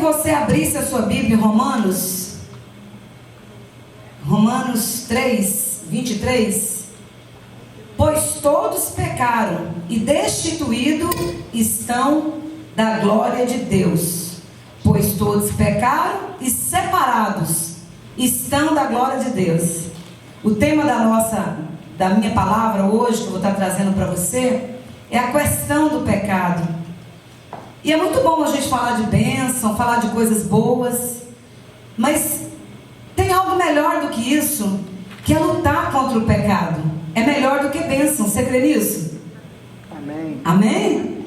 você abrisse a sua Bíblia em Romanos 3, 23. Pois todos pecaram e destituídos estão da glória de Deus. Pois todos pecaram e separados estão da glória de Deus. O tema da minha palavra hoje, que eu vou estar trazendo para você, é a questão do pecado. E é muito bom a gente falar de bênção, falar de coisas boas, mas tem algo melhor do que isso, que é lutar contra o pecado. É melhor do que bênção, você crê nisso? Amém. Amém?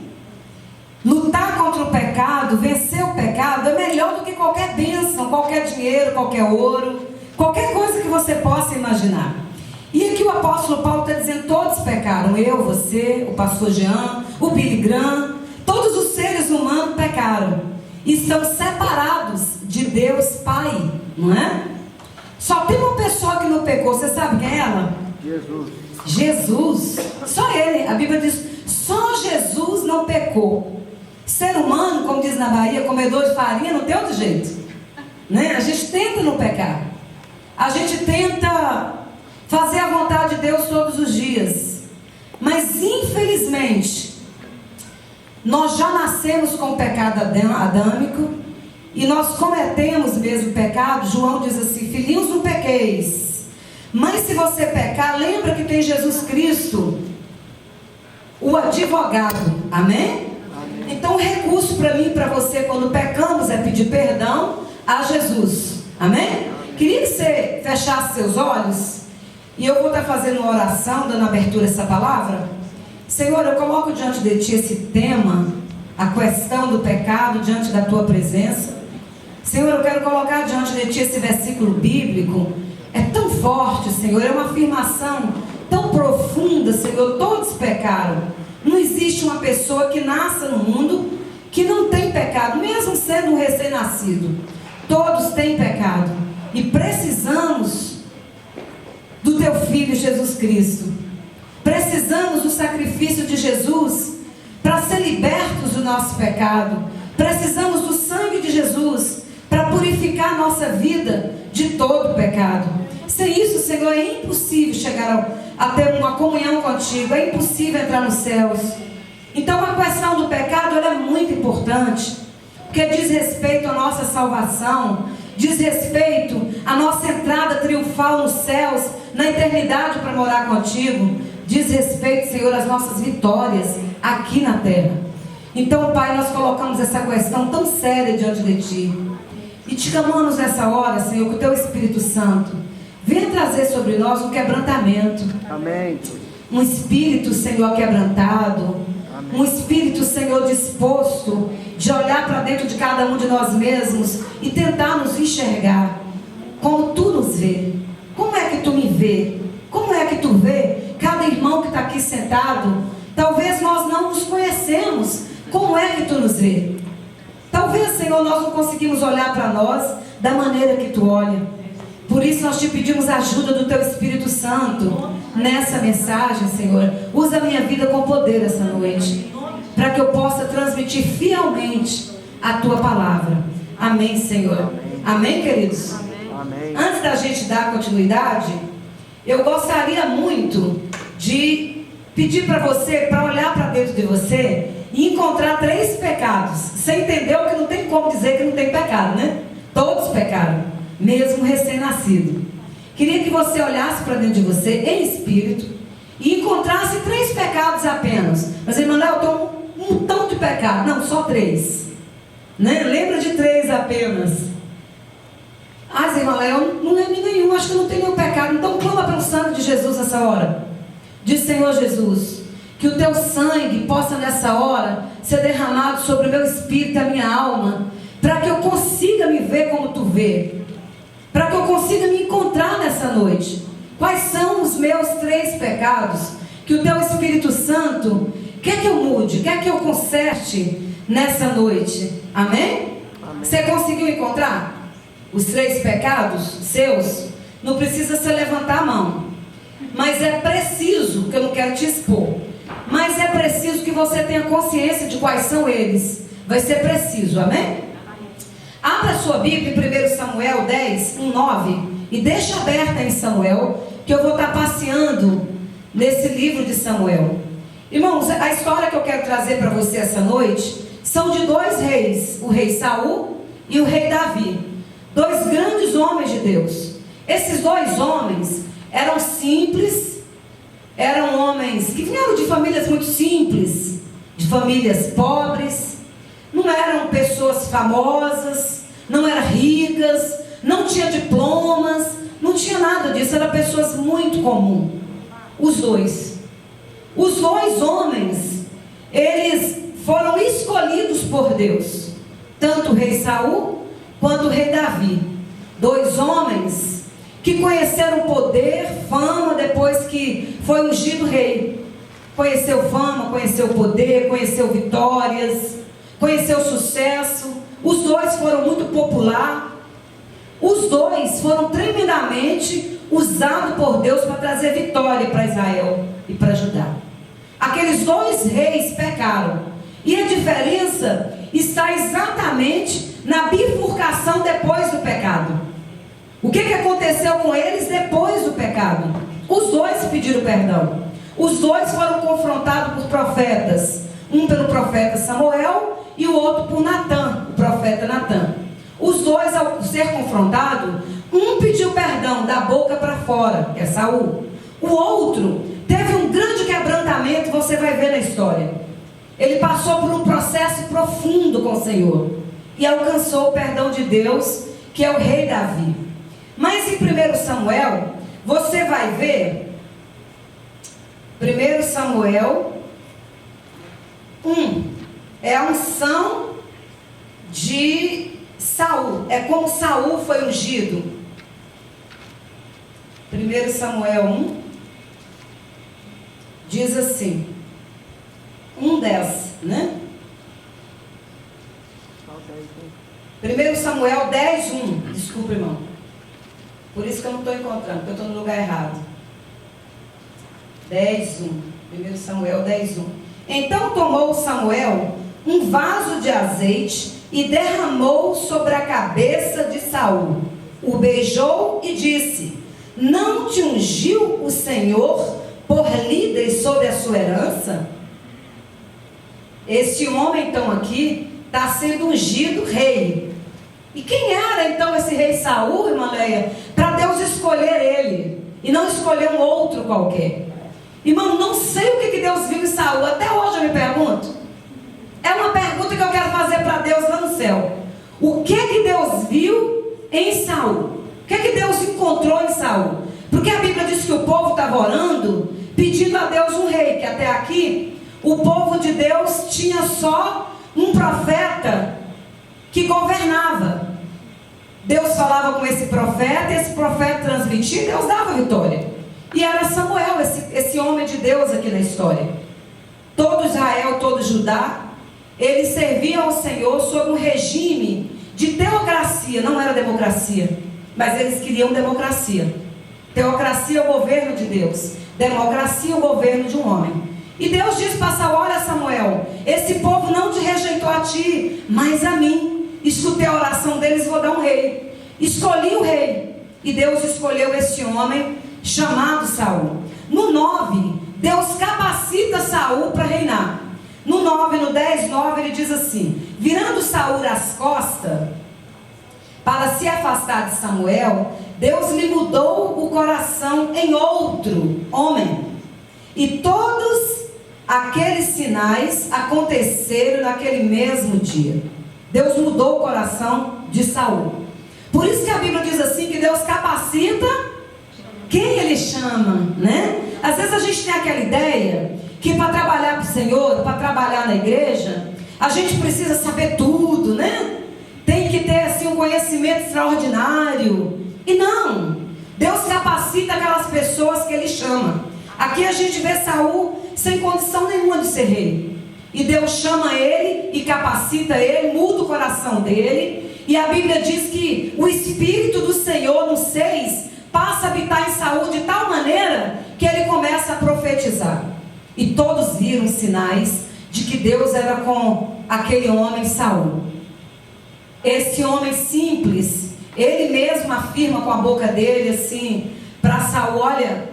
Lutar contra o pecado, vencer o pecado, é melhor do que qualquer bênção, qualquer dinheiro, qualquer ouro, qualquer coisa que você possa imaginar. E aqui o apóstolo Paulo está dizendo: todos pecaram, eu, você, o pastor Jean, o Billy Graham, todos os seres humanos pecaram e estão separados de Deus Pai, não é? Só tem uma pessoa que não pecou, você sabe quem é ela? Jesus, só ele. A Bíblia diz: só Jesus não pecou. Ser humano, como diz na Bahia, comedor de farinha, não tem outro jeito, né? A gente tenta não pecar, a gente tenta fazer a vontade de Deus todos os dias, mas infelizmente nós já nascemos com o pecado adâmico e nós cometemos mesmo pecado. João diz assim: filhinhos, não pequeis, mas se você pecar, lembra que tem Jesus Cristo, o advogado. Amém? Então o recurso para mim e para você quando pecamos é pedir perdão a Jesus. Amém? Queria que você fechasse seus olhos e eu vou estar fazendo uma oração, dando abertura a essa palavra. Senhor, eu coloco diante de Ti esse tema, a questão do pecado, diante da Tua presença. Senhor, eu quero colocar diante de Ti esse versículo bíblico. É tão forte, Senhor, é uma afirmação tão profunda, Senhor. Todos pecaram. Não existe uma pessoa que nasça no mundo que não tem pecado, mesmo sendo um recém-nascido. Todos têm pecado e precisamos do Teu Filho Jesus Cristo. Precisamos do sacrifício de Jesus para ser libertos do nosso pecado. Precisamos do sangue de Jesus para purificar a nossa vida de todo pecado. Sem isso, Senhor, é impossível chegar a ter uma comunhão contigo. É impossível entrar nos céus. Então a questão do pecado, ela é muito importante, porque diz respeito à nossa salvação, diz respeito à nossa entrada triunfal nos céus, na eternidade para morar contigo. Diz respeito, Senhor, às nossas vitórias aqui na terra. Então, Pai, nós colocamos essa questão tão séria diante de Ti e te clamamos nessa hora, Senhor, que o Teu Espírito Santo venha trazer sobre nós um quebrantamento. Amém. Um espírito, Senhor, quebrantado. Amém. Um espírito, Senhor, disposto de olhar para dentro de cada um de nós mesmos e tentar nos enxergar como Tu nos vê. Como é que Tu me vê? Como é que Tu vê cada irmão que está aqui sentado? Talvez nós não nos conhecemos. Como é que Tu nos vê? Talvez, Senhor, nós não conseguimos olhar para nós da maneira que Tu olha. Por isso nós Te pedimos a ajuda do Teu Espírito Santo nessa mensagem, Senhor. Usa a minha vida com poder essa noite, para que eu possa transmitir fielmente a Tua palavra. Amém, Senhor. Amém, queridos? Amém. Antes da gente dar continuidade, eu gostaria muito de pedir para você, para olhar para dentro de você e encontrar 3 pecados. Você entendeu que não tem como dizer que não tem pecado, né? Todos pecaram, mesmo recém-nascido. Queria que você olhasse para dentro de você em espírito e encontrasse 3 pecados apenas. Mas, Emanuel, eu estou um montão de pecado. Não, só 3, né? Lembra de 3 apenas. Ah, Zé Emanuel, não lembro de nenhum, acho que não tem nenhum pecado. Então clama pelo sangue de Jesus nessa hora. Diz: Senhor Jesus, que o Teu sangue possa nessa hora ser derramado sobre o meu espírito e a minha alma, para que eu consiga me ver como Tu vê, para que eu consiga me encontrar nessa noite. Quais são os meus 3 pecados que o Teu Espírito Santo quer que eu mude, quer que eu conserte nessa noite? Amém? Amém. Você conseguiu encontrar os 3 pecados seus? Não precisa você levantar a mão, mas é preciso, que eu não quero te expor, mas é preciso que você tenha consciência de quais são eles. Vai ser preciso, amém? Abra sua Bíblia em 1 Samuel 10, 1, 9 e deixa aberta em Samuel, que eu vou estar passeando nesse livro de Samuel. Irmãos, a história que eu quero trazer para você essa noite são de dois reis, o rei Saul e o rei Davi, dois grandes homens de Deus. Esses dois homens eram simples, eram homens que vieram de famílias muito simples, de famílias pobres, não eram pessoas famosas, não eram ricas, não tinha diplomas, não tinha nada disso, eram pessoas muito comuns. Os dois homens, eles foram escolhidos por Deus, tanto o rei Saul quanto o rei Davi, dois homens que conheceram poder, fama, depois que foi ungido rei. Conheceu fama, conheceu poder, conheceu vitórias, conheceu sucesso. Os dois foram muito populares. Os dois foram tremendamente usados por Deus para trazer vitória para Israel e para Judá. Aqueles dois reis pecaram. E a diferença está exatamente na bifurcação depois do pecado. O que aconteceu com eles depois do pecado? Os dois pediram perdão. Os dois foram confrontados por profetas. Um pelo profeta Samuel e o outro por Natã, o profeta Natã. Os dois, ao ser confrontados, um pediu perdão da boca para fora, que é Saul. O outro teve um grande quebrantamento, você vai ver na história. Ele passou por um processo profundo com o Senhor e alcançou o perdão de Deus, que é o rei Davi. Mas em 1 Samuel, você vai ver 1 Samuel 1, é a unção de Saul, é como Saul foi ungido. 1 Samuel 1 diz assim, 1:10, né? 1 Samuel 10:1, desculpa, irmão, por isso que eu não estou encontrando, porque eu estou no lugar errado. 10:1, 1 Samuel 10:1. Então tomou Samuel um vaso de azeite e derramou sobre a cabeça de Saul, o beijou e disse: não te ungiu o Senhor por líder sobre a sua herança? Esse homem então aqui está sendo ungido rei. E quem era então esse rei Saul, irmã Leia? Para Deus escolher ele e não escolher um outro qualquer. Irmão, não sei o que Deus viu em Saul, até hoje eu me pergunto. É uma pergunta que eu quero fazer para Deus lá no céu. O que Deus viu em Saul? O que Deus encontrou em Saul? Porque a Bíblia diz que o povo estava orando, pedindo a Deus um rei, que até aqui o povo de Deus tinha só um profeta que governava. Deus falava com esse profeta transmitia e Deus dava vitória. E era Samuel, esse homem de Deus aqui na história. Todo Israel, todo Judá, eles serviam ao Senhor sob um regime de teocracia. Não era democracia, mas eles queriam democracia. Teocracia é o governo de Deus, democracia é o governo de um homem. E Deus diz para Saul: olha, Samuel, esse povo não te rejeitou a ti, mas a mim. Escutei a oração deles, vou dar um rei. Escolhi o rei. E Deus escolheu esse homem chamado Saul. No 9, Deus capacita Saul para reinar. No 9, no 10:9, ele diz assim: virando Saul as costas para se afastar de Samuel, Deus lhe mudou o coração em outro homem. E todos aqueles sinais aconteceram naquele mesmo dia. Deus mudou o coração de Saul. Por isso que a Bíblia diz assim, que Deus capacita quem Ele chama, né? Às vezes a gente tem aquela ideia que para trabalhar para o Senhor, para trabalhar na igreja, a gente precisa saber tudo, né? Tem que ter assim um conhecimento extraordinário. E não, Deus capacita aquelas pessoas que Ele chama. Aqui a gente vê Saul sem condição nenhuma de ser rei. E Deus chama ele e capacita ele, muda o coração dele. E a Bíblia diz que o Espírito do Senhor, no 6, passa a habitar em Saul de tal maneira que ele começa a profetizar. E todos viram sinais de que Deus era com aquele homem Saul. esse homem simples, ele mesmo afirma com a boca dele assim, para Saul: olha,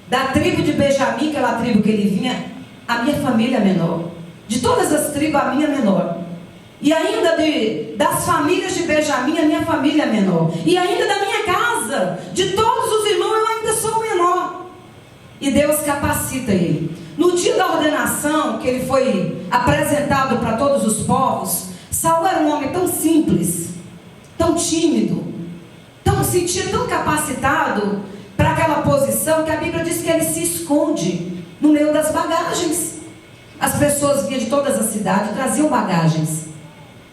da tribo de Benjamim, aquela tribo que ele vinha, a minha família é menor. De todas as tribos, a minha é menor. E ainda das famílias de Benjamim, a minha família é menor. E ainda da minha casa, de todos os irmãos, eu ainda sou o menor. E Deus capacita ele. No dia da ordenação, que ele foi apresentado para todos os povos, Saul era um homem tão simples, tão tímido, se sentia tão capacitado para aquela posição, que a Bíblia diz que ele se esconde no meio das bagagens. As pessoas vinham de todas as cidades e traziam bagagens,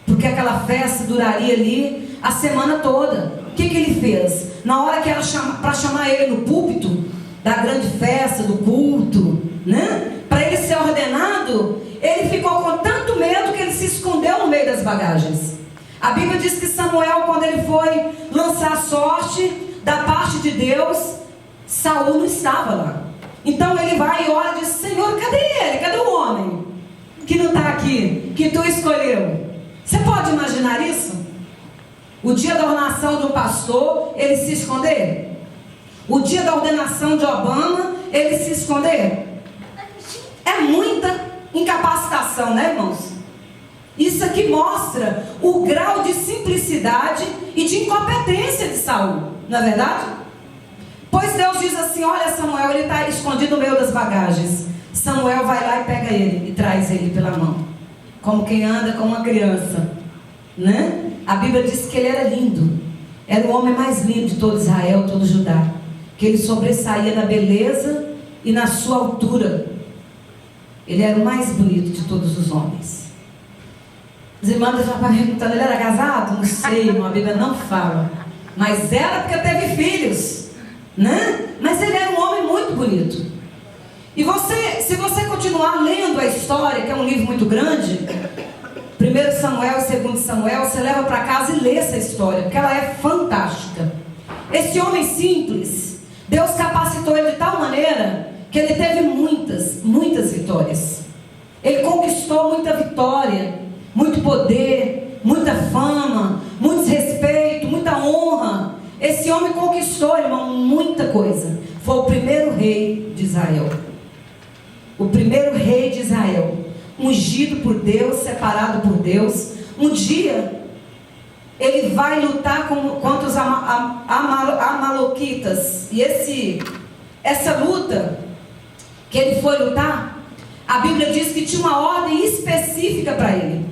porque aquela festa duraria ali a semana toda. O que ele fez? Na hora que era para chamar ele no púlpito da grande festa, do culto, né? Para ele ser ordenado, ele ficou com tanto medo que ele se escondeu no meio das bagagens. A Bíblia diz que Samuel, quando ele foi lançar sorte da parte de Deus, Saul não estava lá. Então ele vai e ora e diz: Senhor, cadê ele? Cadê o homem que não está aqui, que tu escolheu? Você pode imaginar isso? O dia da ordenação do pastor, ele se esconder? O dia da ordenação de Obama, ele se esconder? É muita incapacitação, né, irmãos? Isso aqui mostra o grau de simplicidade e de incompetência de Saul, não é verdade? Pois Deus diz assim: olha, Samuel, ele está escondido no meio das bagagens. Samuel vai lá e pega ele e traz ele pela mão, como quem anda com uma criança, né? A Bíblia diz que ele era lindo, era o homem mais lindo de todo Israel, todo Judá, que ele sobressaía na beleza e na sua altura. Ele era o mais bonito de todos os homens. Os irmãos já estavam perguntando: ele era casado? Não sei, a Bíblia não fala, mas era porque teve filhos, né? Mas ele era um homem muito bonito. E se você continuar lendo a história, que é um livro muito grande, 1 Samuel e 2 Samuel, você leva para casa e lê essa história, porque ela é fantástica. Esse homem simples, Deus capacitou ele de tal maneira que ele teve muitas vitórias. Ele conquistou muita vitória, muito poder, muita fama, muito respeito, muita honra. Esse homem conquistou, irmão, muita coisa. Foi o primeiro rei de Israel. O primeiro rei de Israel, ungido por Deus, separado por Deus. Um dia ele vai lutar contra os amalequitas. E essa luta que ele foi lutar, a Bíblia diz que tinha uma ordem específica para ele.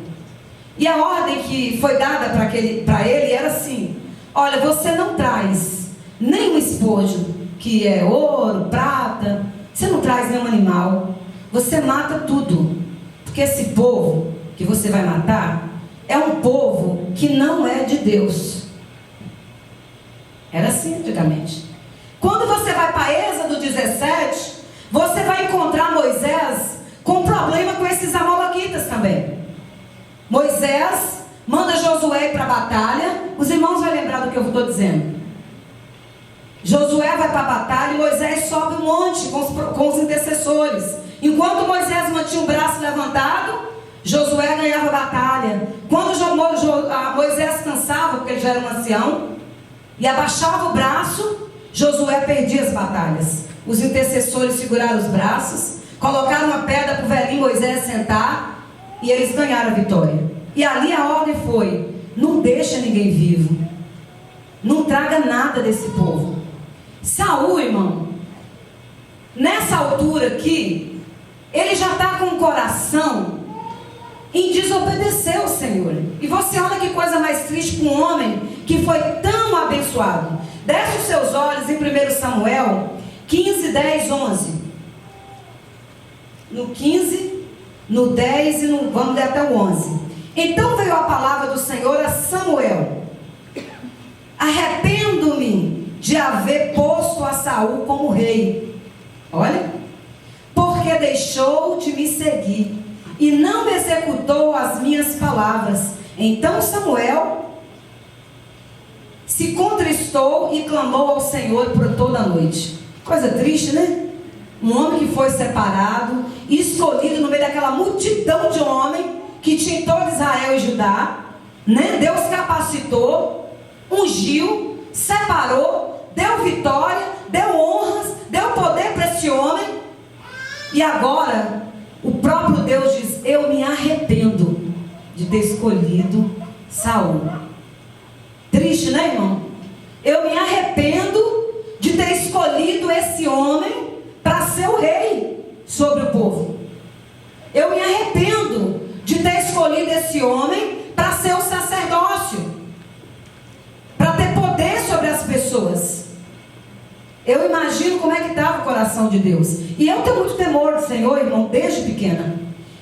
E a ordem que foi dada para ele era assim: olha, você não traz nenhum esposo, que é ouro, prata, você não traz nenhum animal, você mata tudo, porque esse povo que você vai matar é um povo que não é de Deus. Era assim antigamente. Quando você vai para Êxodo 17, você vai encontrar Moisés com problema com esses amalequitas também. Moisés manda Josué ir para a batalha. Os irmãos vão lembrar do que eu estou dizendo. Josué vai para a batalha e Moisés sobe um monte com os intercessores. Enquanto Moisés mantinha o braço levantado, Josué ganhava a batalha. Quando Moisés cansava, porque ele já era um ancião, e abaixava o braço, Josué perdia as batalhas. Os intercessores seguraram os braços, colocaram uma pedra para o velhinho Moisés sentar, e eles ganharam a vitória. E ali a ordem foi: não deixa ninguém vivo, não traga nada desse povo. Saul, irmão, nessa altura aqui, ele já está com o coração em desobedecer ao Senhor. E você olha que coisa mais triste para um homem que foi tão abençoado. Desce os seus olhos em 1 Samuel 15, 10, 11. No 15, no 10 e vamos ler até o 11. Então veio a palavra do Senhor a Samuel: arrependo-me de haver posto a Saul como rei. Olha, porque deixou de me seguir e não executou as minhas palavras. Então Samuel se contristou e clamou ao Senhor por toda a noite. Coisa triste, né? Um homem que foi separado, escolhido no meio daquela multidão de homens que tinha em todo Israel e Judá, né? Deus capacitou, ungiu, separou, deu vitória, deu honras, deu poder para esse homem. E agora, o próprio Deus diz: eu me arrependo de ter escolhido Saul. Triste, né, irmão? Eu me arrependo de ter escolhido esse homem para ser o rei sobre o povo. Eu me arrependo de ter escolhido esse homem para ser o sacerdócio, para ter poder sobre as pessoas. Eu imagino como é que estava o coração de Deus. E eu tenho muito temor do Senhor, irmão, desde pequena.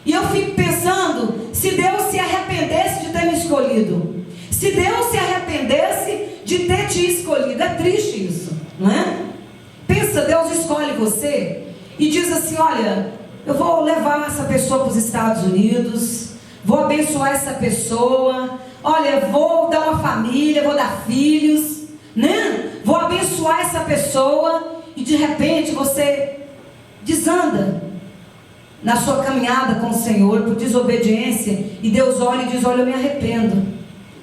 E eu fico pensando, se Deus se arrependesse de ter me escolhido, se Deus se arrependesse de ter te escolhido. É triste isso, não é? Pensa, Deus escolhe você e diz assim: olha, eu vou levar essa pessoa para os Estados Unidos, vou abençoar essa pessoa, olha, vou dar uma família, vou dar filhos, né? Vou abençoar essa pessoa, e de repente você desanda na sua caminhada com o Senhor por desobediência, e Deus olha e diz: olha, eu me arrependo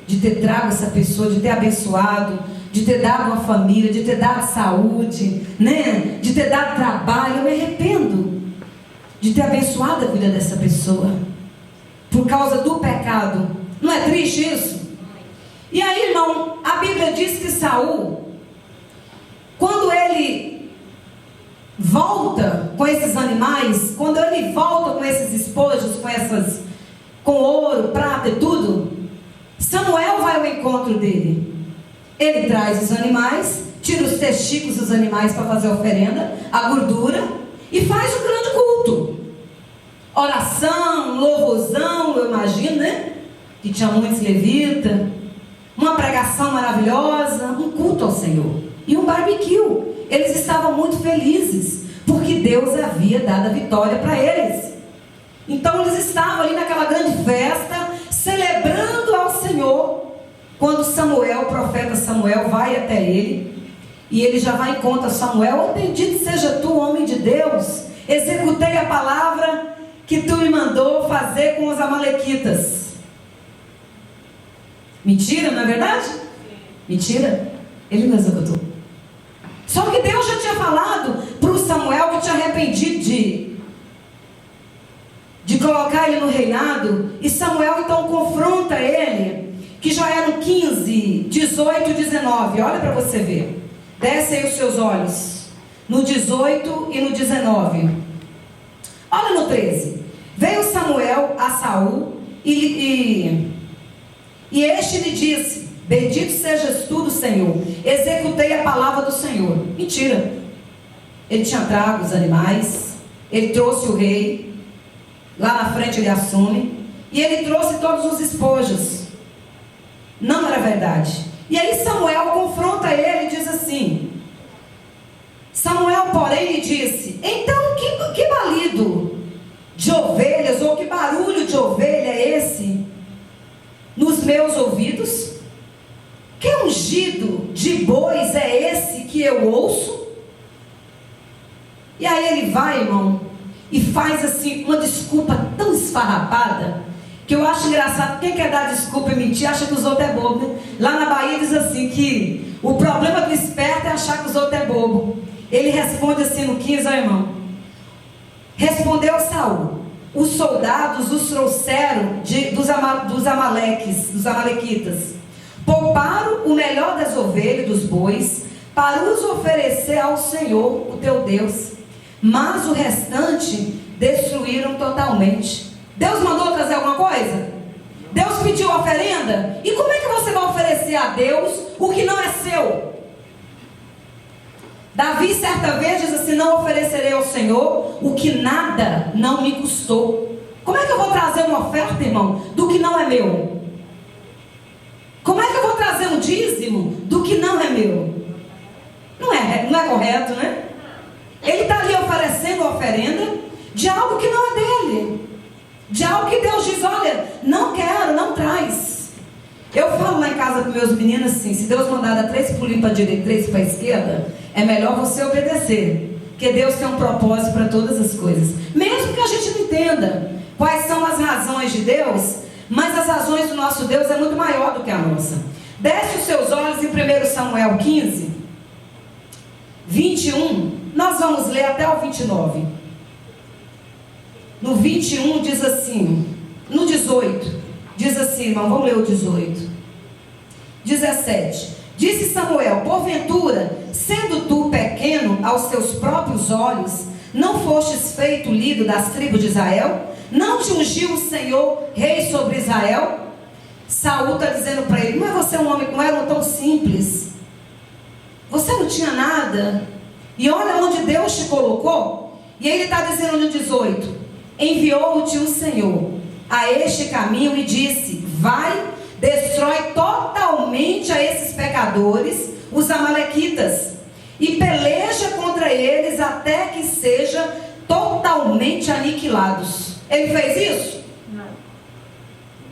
de ter trago essa pessoa, de ter abençoado, de ter dado uma família, de ter dado saúde, né? De ter dado trabalho. Eu me arrependo de ter abençoado a vida dessa pessoa por causa do pecado. Não é triste isso? E aí, irmão, a Bíblia diz que Saul, quando ele volta com esses animais, quando ele volta com esses espojos, com ouro, prata e tudo, Samuel vai ao encontro dele. Ele traz os animais, tira os testículos dos animais para fazer a oferenda, a gordura, e faz um grande culto. Oração, louvorzão, eu imagino, né? Que tinha muitos levitas, uma pregação maravilhosa, um culto ao Senhor e um barbecue. Eles estavam muito felizes, porque Deus havia dado a vitória para eles. Então eles estavam ali naquela grande festa, celebrando ao Senhor, quando Samuel, o profeta Samuel, vai até ele, e ele já vai em conta: Samuel, oh, bendito seja tu, homem de Deus, executei a palavra que tu me mandou fazer com os amalequitas. Mentira, não é verdade? Mentira, ele não executou. Só que Deus já tinha falado para o Samuel que tinha arrependido de colocar ele no reinado. E Samuel então confronta ele, que já eram 15, 18 e 19. Olha para você ver. Desce aí os seus olhos no 18 e no 19. Olha no 13. Veio Samuel a Saul e este lhe disse: bendito sejas tu do Senhor, executei a palavra do Senhor. Mentira. Ele tinha trago os animais, ele trouxe o rei, lá na frente ele assume, e ele trouxe todos os espojos. Não era verdade. E aí Samuel confronta ele e diz assim: Samuel, porém, lhe disse: então que balido de ovelhas, ou que barulho de ovelha é esse nos meus ouvidos? Que ungido de bois é esse que eu ouço? E aí ele vai, irmão, e faz assim uma desculpa tão esfarrapada, que eu acho engraçado. Quem quer dar desculpa e mentir acha que os outros é bobo, né? Lá na Bahia diz assim que o problema do esperto é achar que os outros é bobo. Ele responde assim no 15, ó, irmão: respondeu Saul: os soldados os trouxeram dos amalequitas, pouparam o melhor das ovelhas e dos bois para os oferecer ao Senhor, o teu Deus, mas o restante destruíram totalmente. Deus mandou trazer alguma coisa? Deus pediu oferenda? E como é que você vai oferecer a Deus o que não é seu? Davi certa vez diz assim: não oferecerei ao Senhor o que nada não me custou. Como é que eu vou trazer uma oferta, irmão, do que não é meu? Como é que eu vou trazer um dízimo do que não é meu? Não é correto, né? Ele está ali oferecendo a oferenda de algo que não é dele, de algo que Deus diz: olha, não quero, não traz. Eu falo lá em casa com meus meninos assim: se Deus mandar dar 3 pulinhos para a direita e 3 para a esquerda, é melhor você obedecer, porque Deus tem um propósito para todas as coisas. Mesmo que a gente não entenda quais são as razões de Deus, mas as razões do nosso Deus é muito maior do que a nossa. Desce os seus olhos em 1 Samuel 15, 21, nós vamos ler até o 29. No 21 diz assim, no 18, diz assim, irmão, vamos ler o 18. 17. Disse Samuel: porventura, sendo tu pequeno aos teus próprios olhos, não fostes feito líder das tribos de Israel? Não te ungiu o Senhor rei sobre Israel? Saul está dizendo para ele: mas você é um homem, não era tão simples, você não tinha nada, e olha onde Deus te colocou. E ele está dizendo no 18: enviou-te o Senhor a este caminho e disse: vai, destrói totalmente a esses pecadores, os amalequitas, e peleja contra eles até que sejam totalmente aniquilados. Ele fez isso? Não.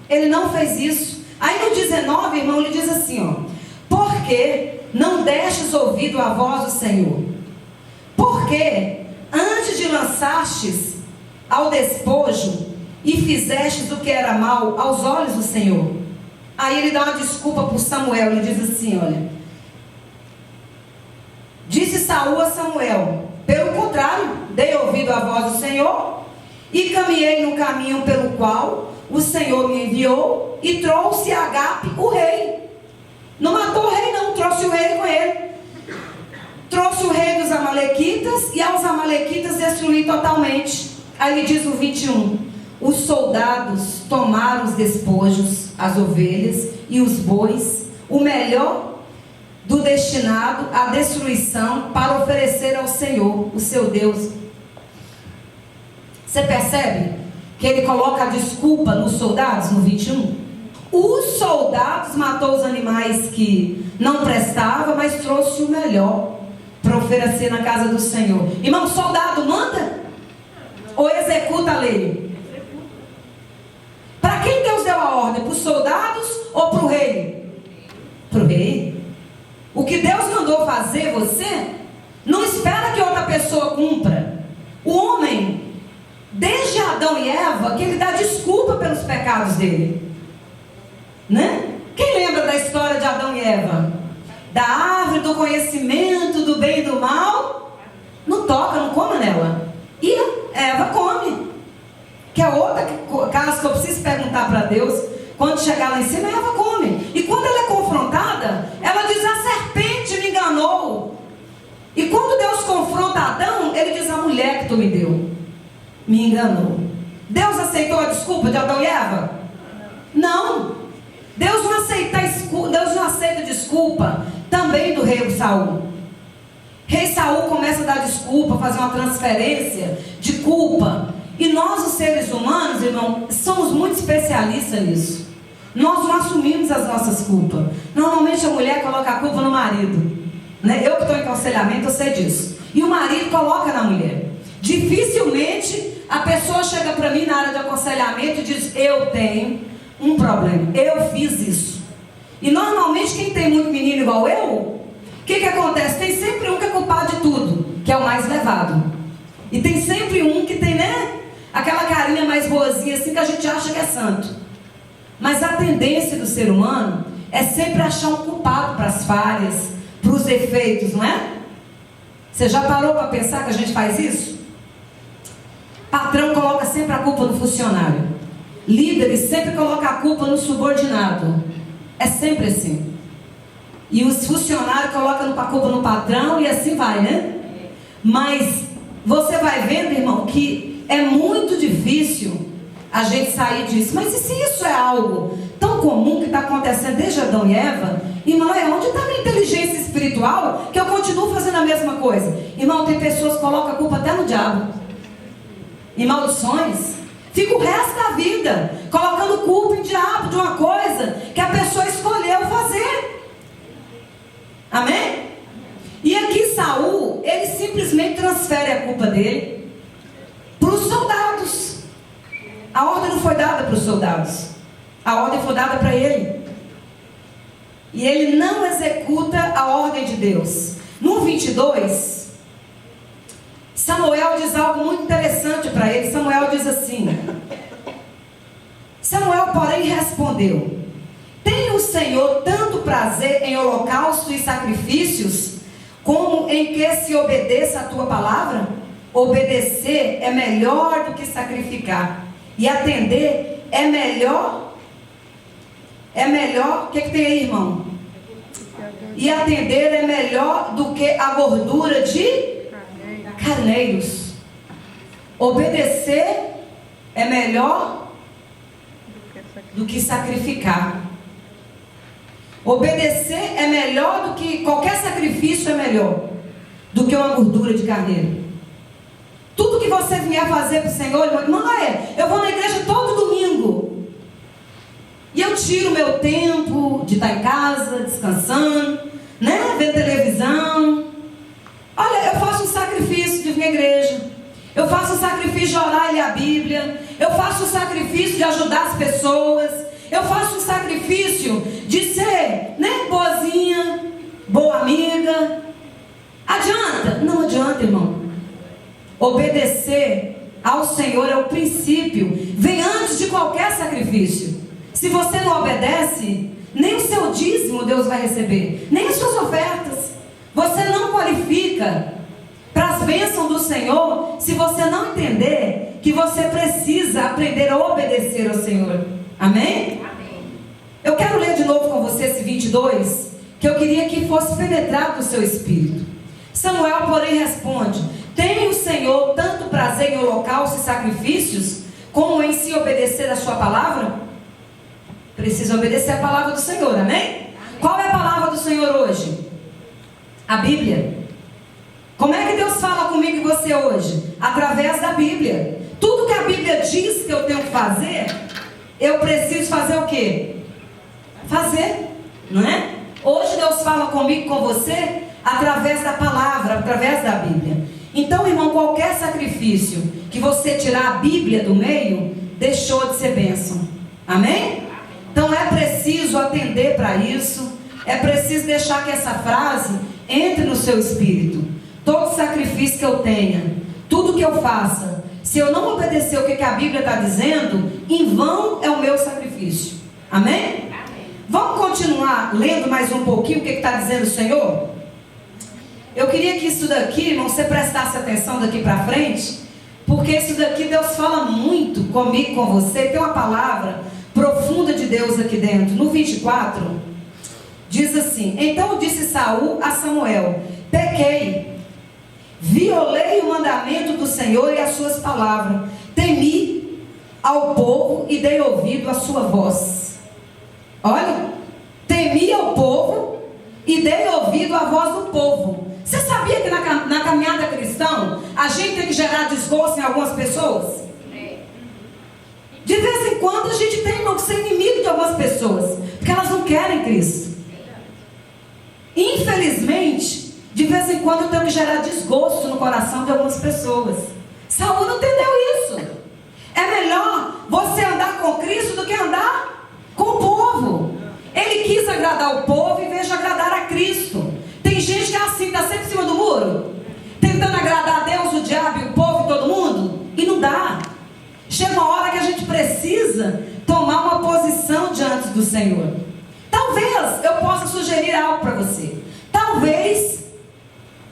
Ele não fez isso. Aí no 19, irmão, ele diz assim, ó: porque não destes ouvido à voz do Senhor? Porque antes de lançastes ao despojo e fizestes o que era mal aos olhos do Senhor. Aí ele dá uma desculpa para Samuel, ele diz assim, olha: disse Saul a Samuel: pelo contrário, dei ouvido à voz do Senhor e caminhei no caminho pelo qual o Senhor me enviou e trouxe a Agape o rei. Não matou o rei não, trouxe o rei com ele. Trouxe o rei dos amalequitas e aos amalequitas destruí totalmente. Aí ele diz no 21: os soldados tomaram os despojos, as ovelhas e os bois, o melhor do destinado à destruição, para oferecer ao Senhor, o seu Deus. Você percebe que ele coloca a desculpa nos soldados no 21? Os soldados matou os animais que não prestavam, mas trouxe o melhor para oferecer na casa do Senhor. Irmão, soldado manda ou executa a lei? Para quem Deus deu a ordem? Para os soldados ou para o rei? Para o rei. O que Deus mandou fazer, você não espera que outra pessoa cumpra. O homem, desde Adão e Eva, que ele dá desculpa pelos pecados dele, né? Quem lembra da história de Adão e Eva? Da árvore do conhecimento do bem e do mal, não toca, não coma nela. E Eva come. Que é outra caso que eu preciso perguntar para Deus. Quando chegar lá em cima, Eva come. E quando ela é confrontada, ela diz: a serpente me enganou. E quando Deus confronta Adão, ele diz: a mulher que tu me deu me enganou. Deus aceitou a desculpa de Adão e Eva? Não. Deus não aceita desculpa também do rei Saul. Rei Saul começa a dar desculpa, fazer uma transferência de culpa. E nós, os seres humanos, irmão, somos muito especialistas nisso. Nós não assumimos as nossas culpas. Normalmente a mulher coloca a culpa no marido, né? Eu que estou em aconselhamento, eu sei disso. E o marido coloca na mulher. Dificilmente a pessoa chega para mim na área de aconselhamento e diz: eu tenho um problema, eu fiz isso. E normalmente quem tem muito menino igual eu, o que acontece? Tem sempre um que é culpado de tudo, que é o mais levado. E tem sempre um que tem, né, aquela carinha mais boazinha assim, que a gente acha que é santo. Mas a tendência do ser humano é sempre achar um culpado para as falhas, para os defeitos, não é? Você já parou para pensar que a gente faz isso? Patrão coloca sempre a culpa no funcionário. Líderes sempre colocam a culpa no subordinado. É sempre assim. E os funcionários colocam a culpa no patrão e assim vai, né? Mas você vai vendo, irmão, que é muito difícil a gente sair disso. Mas e se isso é algo tão comum que está acontecendo desde Adão e Eva? Irmão, é onde está a minha inteligência espiritual que eu continuo fazendo a mesma coisa? Irmão, tem pessoas que colocam a culpa até no diabo. Em maldições. Fica o resto da vida colocando culpa em diabo de uma coisa que a pessoa escolheu fazer. Amém? E aqui Saul, ele simplesmente transfere a culpa dele para os soldados. A ordem não foi dada para os soldados. A ordem foi dada para ele. E ele não executa a ordem de Deus. No 22... Samuel diz algo muito interessante para ele. Samuel diz assim: Samuel, porém, respondeu: tem o Senhor tanto prazer em holocausto e sacrifícios, como em que se obedeça a tua palavra? Obedecer é melhor do que sacrificar, e atender é melhor. O que tem aí, irmão? E atender é melhor do que a gordura de carneiros. Obedecer é melhor do que sacrificar. Obedecer é melhor do que qualquer sacrifício, é melhor do que uma gordura de carneiro. Tudo que você vier fazer para o Senhor, irmão, eu vou na igreja todo domingo e eu tiro meu tempo de estar em casa, descansando, né? Vendo televisão. Olha, eu faço um sacrifício de vir à igreja. Eu faço um sacrifício de orar e ler a Bíblia. Eu faço um sacrifício de ajudar as pessoas. Eu faço um sacrifício de ser, né, boazinha, boa amiga. Adianta? Não adianta, irmão. Obedecer ao Senhor é o princípio. Vem antes de qualquer sacrifício. Se você não obedece, nem o seu dízimo Deus vai receber, nem as suas ofertas. Você não qualifica para as bênçãos do Senhor se você não entender que você precisa aprender a obedecer ao Senhor. Amém? Amém. Eu quero ler de novo com você esse 22, que eu queria que fosse penetrado no seu espírito. Samuel, porém, responde: tem o Senhor tanto prazer em holocaustos e sacrifícios, como em se obedecer a sua palavra? Precisa obedecer a palavra do Senhor, amém? Amém. Qual é a palavra do Senhor hoje? A Bíblia. Como é que Deus fala comigo e você hoje? Através da Bíblia. Tudo que a Bíblia diz que eu tenho que fazer, eu preciso fazer o quê? Fazer, não é? Hoje Deus fala comigo e com você através da palavra, através da Bíblia. Então, irmão, qualquer sacrifício que você tirar a Bíblia do meio, deixou de ser bênção. Amém? Então é preciso atender para isso. É preciso deixar que essa frase entre no seu espírito. Todo sacrifício que eu tenha, tudo que eu faça, se eu não obedecer o que a Bíblia está dizendo, em vão é o meu sacrifício. Amém? Amém. Vamos continuar lendo mais um pouquinho o que está dizendo o Senhor? Eu queria que isso daqui, irmão, você prestasse atenção daqui para frente, porque isso daqui Deus fala muito comigo, com você. Tem uma palavra profunda de Deus aqui dentro. No 24 diz assim: então disse Saul a Samuel: pequei, violei o mandamento do Senhor e as suas palavras, temi ao povo e dei ouvido à sua voz. Olha, temi ao povo e dei ouvido à voz do povo. Você sabia que na caminhada cristã a gente tem que gerar desgosto em algumas pessoas? De vez em quando a gente tem, irmão, que ser inimigo de algumas pessoas, porque elas não querem Cristo. Infelizmente, de vez em quando eu tenho que gerar desgosto no coração de algumas pessoas. Saul não entendeu isso. É melhor você andar com Cristo do que andar com o povo. Ele quis agradar o povo em vez de agradar a Cristo. Tem gente que é assim, está sempre em cima do muro, tentando agradar a Deus, o diabo, o povo e todo mundo, e não dá. Chega uma hora que a gente precisa tomar uma posição diante do Senhor. Talvez eu possa sugerir algo para você. Talvez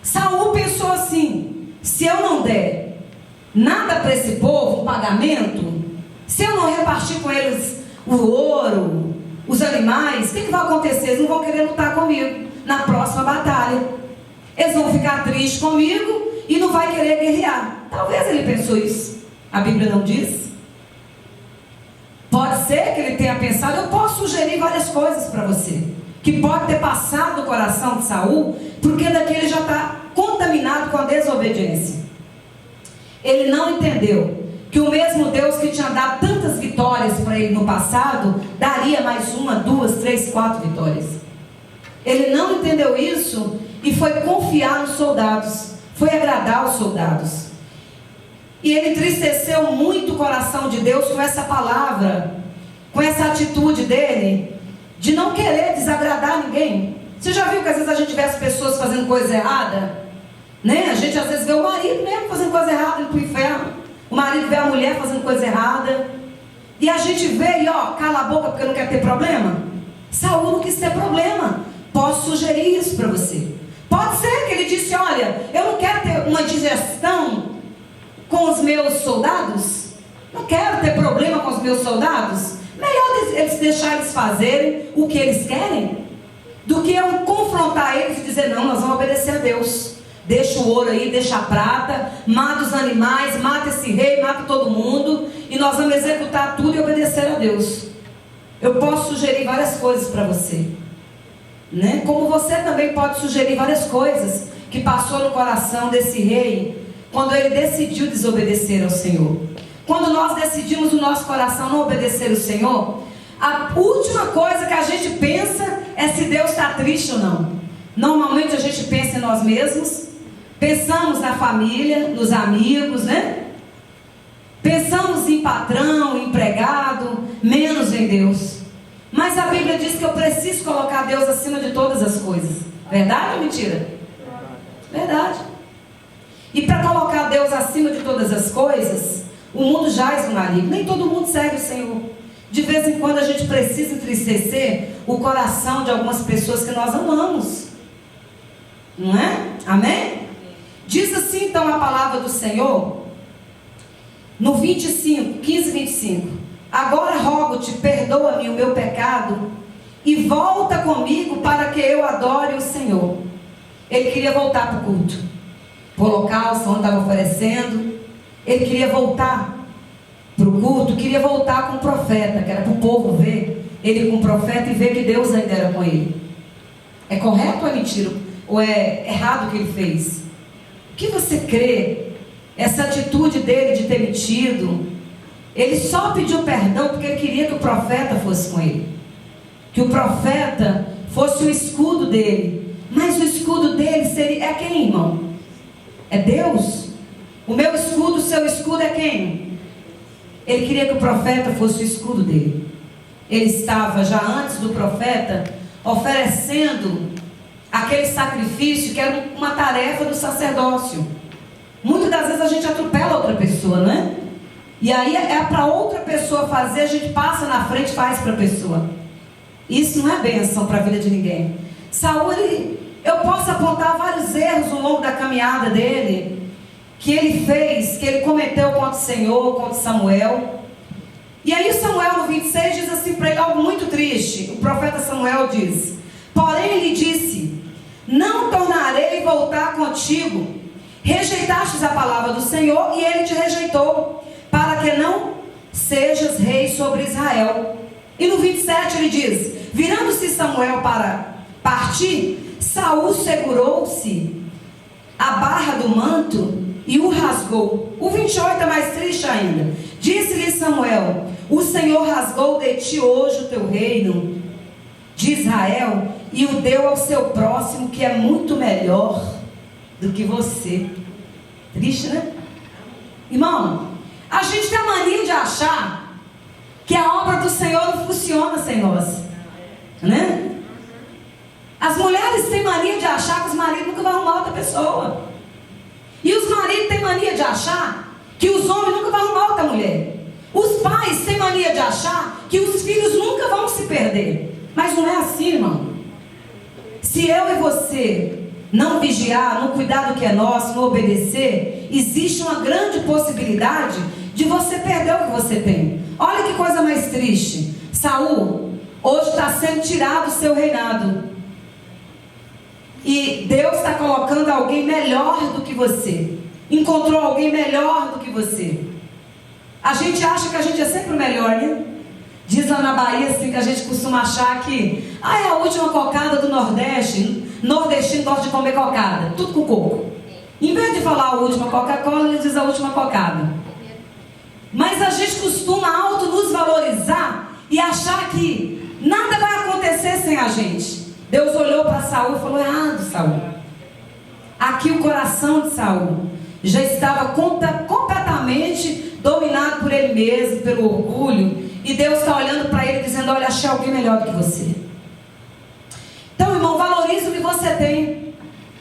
Saul pensou assim: se eu não der nada para esse povo, um pagamento, se eu não repartir com eles o ouro, os animais, o que vai acontecer? Eles não vão querer lutar comigo na próxima batalha. Eles vão ficar tristes comigo e não vai querer guerrear. Talvez ele pensou isso. A Bíblia não diz. Pode ser que ele tenha pensado. Eu posso sugerir várias coisas para você que pode ter passado no coração de Saul, porque daqui ele já está contaminado com a desobediência. Ele não entendeu que o mesmo Deus que tinha dado tantas vitórias para ele no passado, daria mais 1, 2, 3, 4 vitórias. Ele não entendeu isso e foi confiar nos soldados, foi agradar os soldados. E ele entristeceu muito o coração de Deus com essa palavra, com essa atitude dele, de não querer desagradar ninguém. Você já viu que às vezes a gente vê as pessoas fazendo coisa errada? Né? A gente às vezes vê o marido mesmo fazendo coisa errada, indo para o inferno. O marido vê a mulher fazendo coisa errada. E a gente vê e cala a boca porque não quer ter problema. Saul não quis ter problema. Posso sugerir isso para você. Pode ser que ele disse, olha, eu não quero ter uma digestão com os meus soldados. Não quero ter problema com os meus soldados. Melhor eles deixar eles fazerem o que eles querem, do que eu confrontar eles e dizer, não, nós vamos obedecer a Deus. Deixa o ouro aí, deixa a prata, mata os animais, mata esse rei, mata todo mundo, e nós vamos executar tudo e obedecer a Deus. Eu posso sugerir várias coisas para você, né? Como você também pode sugerir várias coisas que passou no coração desse rei, quando ele decidiu desobedecer ao Senhor. Quando nós decidimos no nosso coração não obedecer ao Senhor, a última coisa que a gente pensa é se Deus está triste ou não. Normalmente a gente pensa em nós mesmos, pensamos na família, nos amigos, né? Pensamos em patrão, em empregado, menos em Deus. Mas a Bíblia diz que eu preciso colocar Deus acima de todas as coisas. Verdade ou mentira? Verdade. E para colocar Deus acima de todas as coisas, o mundo jaz no maligno. Nem todo mundo serve o Senhor. De vez em quando a gente precisa entristecer o coração de algumas pessoas que nós amamos. Não é? Amém? Diz assim então a palavra do Senhor, no 25, 15 e 25. Agora rogo-te, perdoa-me o meu pecado e volta comigo para que eu adore o Senhor. Ele queria voltar para o culto, para o holocausto onde estava oferecendo. Ele queria voltar para o culto, queria voltar com o profeta, que era para o povo ver ele com o profeta e ver que Deus ainda era com ele. É correto ou é mentira? Ou é errado o que ele fez? O que você crê? Essa atitude dele de ter mentido, ele só pediu perdão porque ele queria que o profeta fosse com ele, que o profeta fosse o escudo dele. Mas o escudo dele é quem, irmão? É Deus. O meu escudo, o seu escudo é quem? Ele queria que o profeta fosse o escudo dele. Ele estava já antes do profeta oferecendo aquele sacrifício que era uma tarefa do sacerdócio. Muitas das vezes a gente atropela outra pessoa, não é? E aí é para outra pessoa fazer, a gente passa na frente e faz para a pessoa. Isso não é bênção para a vida de ninguém. Saul, eu posso apontar vários erros ao longo da caminhada dele, que ele fez, que ele cometeu contra o Senhor, contra Samuel. E aí o Samuel no 26 diz assim para ele algo muito triste. O profeta Samuel diz, porém ele disse, não tornarei voltar contigo. Rejeitastes a palavra do Senhor e ele te rejeitou, para que não sejas rei sobre Israel. E no 27 ele diz, virando-se Samuel para partir, Saul segurou-se a barra do manto e o rasgou. O 28 é mais triste ainda. Disse-lhe Samuel, o Senhor rasgou de ti hoje o teu reino de Israel e o deu ao seu próximo, que é muito melhor do que você. Triste, né? Irmão, a gente tem a mania de achar que a obra do Senhor não funciona sem nós, né? As mulheres têm mania de achar que os maridos nunca vão arrumar outra pessoa. E os maridos têm mania de achar que os homens nunca vão arrumar outra mulher. Os pais têm mania de achar que os filhos nunca vão se perder. Mas não é assim, irmão. Se eu e você não vigiar, não cuidar do que é nosso, não obedecer, existe uma grande possibilidade de você perder o que você tem. Olha que coisa mais triste. Saul hoje está sendo tirado do seu reinado. E Deus está colocando alguém melhor do que você. Encontrou alguém melhor do que você. A gente acha que a gente é sempre o melhor, né? Diz lá na Bahia assim, que a gente costuma achar que é a última cocada do Nordeste. Nordestino gosta de comer cocada, tudo com coco. Em vez de falar a última Coca-Cola, ele diz a última cocada. Mas a gente costuma auto nos valorizar e achar que nada vai acontecer sem a gente. Deus olhou para Saul e falou, errado, Saul. Aqui o coração de Saul já estava completamente dominado por ele mesmo, pelo orgulho. E Deus está olhando para ele dizendo, olha, achei alguém melhor do que você. Então, irmão, valorize o que você tem.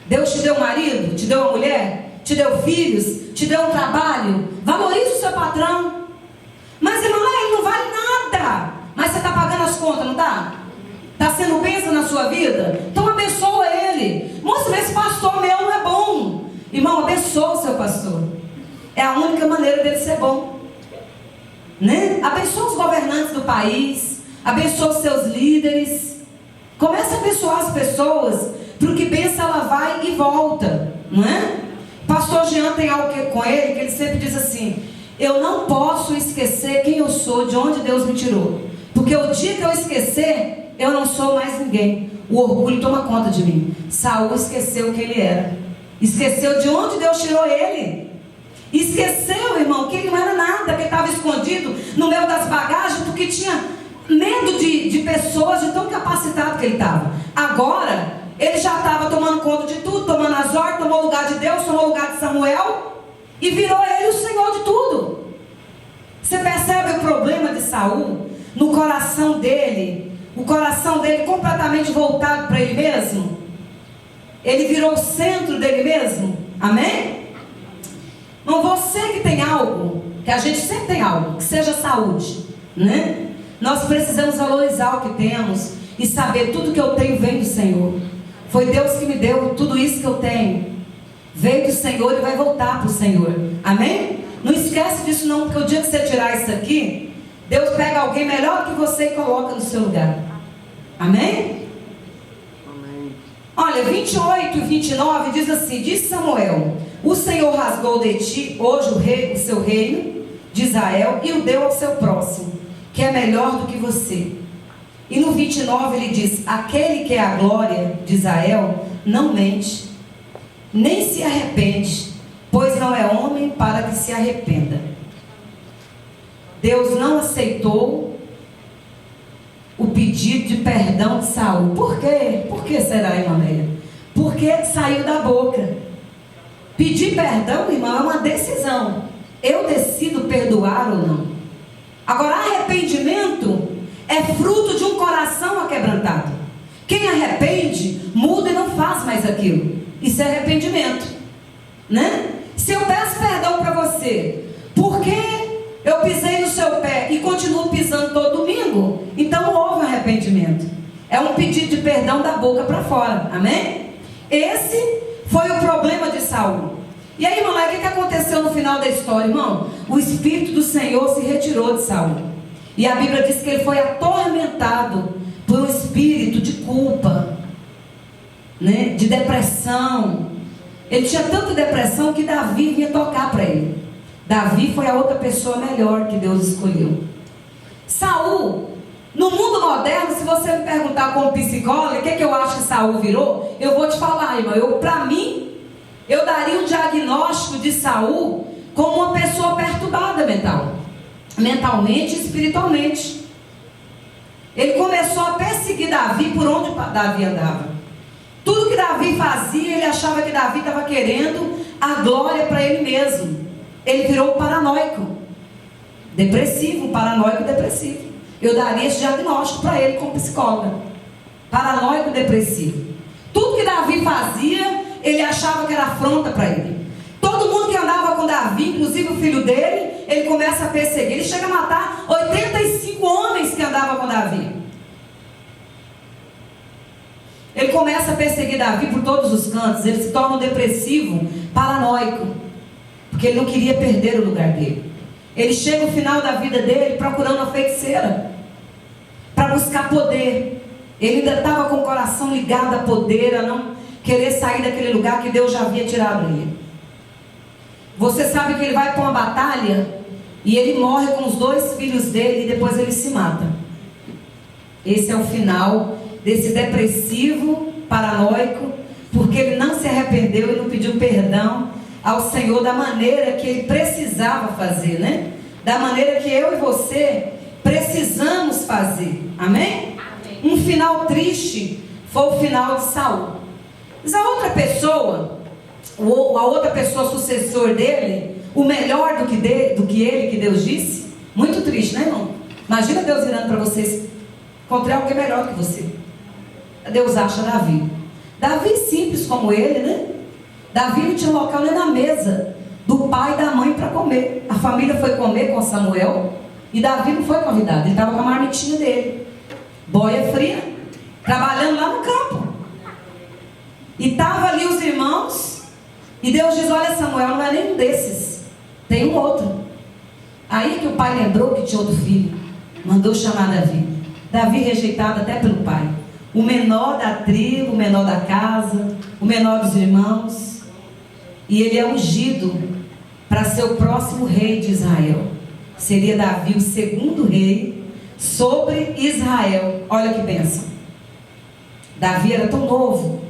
Deus te deu um marido, te deu uma mulher, te deu filhos, te deu um trabalho. Valorize o seu patrão. Mas, irmão, ele não vale Mas você está pagando as contas, não está? Está sendo bênção na sua vida? Então abençoa ele. Moça, esse pastor meu não é bom. Irmão, abençoa o seu pastor. É a única maneira dele ser bom, né? Abençoa os governantes do país, abençoa os seus líderes. Comece a abençoar as pessoas, porque benção ela vai e volta, não é? Pastor Jean tem algo com ele, que ele sempre diz assim: eu não posso esquecer quem eu sou, de onde Deus me tirou, porque o dia que eu esquecer, eu não sou mais ninguém. O orgulho toma conta de mim. Saul esqueceu quem ele era, esqueceu de onde Deus tirou ele, esqueceu, irmão, que ele não era nada, que ele estava escondido no meio das bagagens, porque tinha medo de pessoas, de tão capacitado que ele estava. Agora, ele já estava tomando conta de tudo, tomando as ordens, tomou o lugar de Deus, tomou o lugar de Samuel, e virou ele o Senhor de tudo. Você percebe o problema de Saul no coração dele? O coração dele completamente voltado para ele mesmo? Ele virou o centro dele mesmo? Amém? Então você que tem algo, que a gente sempre tem algo, que seja saúde, né? Nós precisamos valorizar o que temos e saber tudo que eu tenho vem do Senhor. Foi Deus que me deu tudo isso que eu tenho. Veio do Senhor e vai voltar para o Senhor. Amém? Não esquece disso não, porque o dia que você tirar isso aqui, Deus pega alguém melhor que você e coloca no seu lugar. Amém? Amém. Olha, 28 e 29 diz assim: diz Samuel: o Senhor rasgou de ti hoje o seu reino de Israel e o deu ao seu próximo, que é melhor do que você. E no 29 ele diz: aquele que é a glória de Israel não mente, nem se arrepende, pois não é homem para que se arrependa. Deus não aceitou o pedido de perdão de Saul. Por quê? Por que será, irmã Leia? Porque saiu da boca. Pedir perdão, irmão, é uma decisão. Eu decido perdoar ou não. Agora, arrependimento é fruto de um coração aquebrantado. Quem arrepende, muda e não faz mais aquilo. Isso é arrependimento, né? Se eu peço perdão para você, porque eu pisei no seu pé e continuo pisando todo domingo, então houve um arrependimento. É um pedido de perdão da boca para fora, amém? Esse foi o problema de Saul. E aí, irmão, o que aconteceu no final da história, irmão? O Espírito do Senhor se retirou de Saul. E a Bíblia diz que ele foi atormentado por um espírito de culpa, né? De depressão. Ele tinha tanta depressão que Davi vinha tocar para ele. Davi foi a outra pessoa melhor que Deus escolheu. Saul, no mundo moderno, se você me perguntar como psicóloga, o que eu acho que Saul virou, eu vou te falar, irmão, para mim, eu daria um diagnóstico de Saul como uma pessoa perturbada mentalmente e espiritualmente. Ele começou a perseguir Davi por onde Davi andava. Tudo que Davi fazia, ele achava que Davi estava querendo a glória para ele mesmo. Ele virou paranoico, depressivo, um paranoico depressivo. Eu daria esse diagnóstico para ele como psicóloga. Paranoico depressivo. Tudo que Davi fazia, ele achava que era afronta para ele. Todo mundo que andava com Davi, inclusive o filho dele, ele começa a perseguir. Ele chega a matar 85 homens que andavam com Davi. Ele começa a perseguir Davi por todos os cantos. Ele se torna um depressivo, paranoico, porque ele não queria perder o lugar dele. Ele chega no final da vida dele procurando uma feiticeira para buscar poder. Ele ainda estava com o coração ligado a poder, a não querer sair daquele lugar que Deus já havia tirado ele. Você sabe que ele vai para uma batalha e ele morre com os 2 filhos dele e depois ele se mata. Esse é o final desse depressivo, paranoico, porque ele não se arrependeu e não pediu perdão ao Senhor da maneira que ele precisava fazer, né? Da maneira que eu e você precisamos fazer. Amém? Amém. Um final triste foi o final de Saul. Mas a outra pessoa, a outra pessoa sucessor dele, o melhor do que ele, que Deus disse, muito triste, né, irmão? Imagina Deus virando para vocês: encontrei alguém melhor do que você. Deus acha Davi. Davi simples como ele, né? Davi não tinha local nem na mesa do pai e da mãe para comer. A família foi comer com Samuel. E Davi não foi convidado, ele estava com a marmitinha dele, boia fria, trabalhando lá no campo. E estavam ali os irmãos, e Deus diz: olha, Samuel, não é nenhum desses, tem um outro. Aí que o pai lembrou que tinha outro filho, mandou chamar Davi. Davi rejeitado até pelo pai, o menor da tribo, o menor da casa, o menor dos irmãos. E ele é ungido para ser o próximo rei de Israel. Seria Davi o segundo rei sobre Israel. Olha que bênção. Davi era tão novo,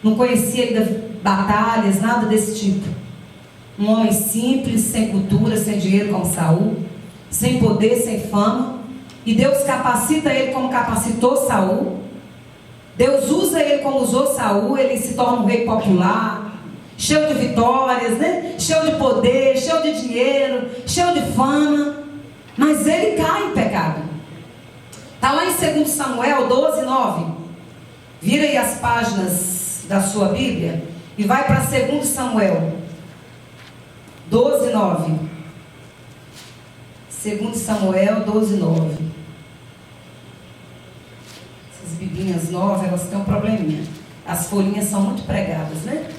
não conhecia ainda batalhas, nada desse tipo. Um homem simples, sem cultura, sem dinheiro como Saul, sem poder, sem fama. E Deus capacita ele como capacitou Saul. Deus usa ele como usou Saul. Ele se torna um rei popular, cheio de vitórias, né? Cheio de poder, cheio de dinheiro, cheio de fama. Mas ele cai em pecado. Está lá em 2 Samuel 12, 9. Vira aí as páginas da sua Bíblia e vai para 2 Samuel 12, 9. 2 Samuel 12, 9. Essas biblinhas novas, elas têm um probleminha. As folhinhas são muito pregadas, né?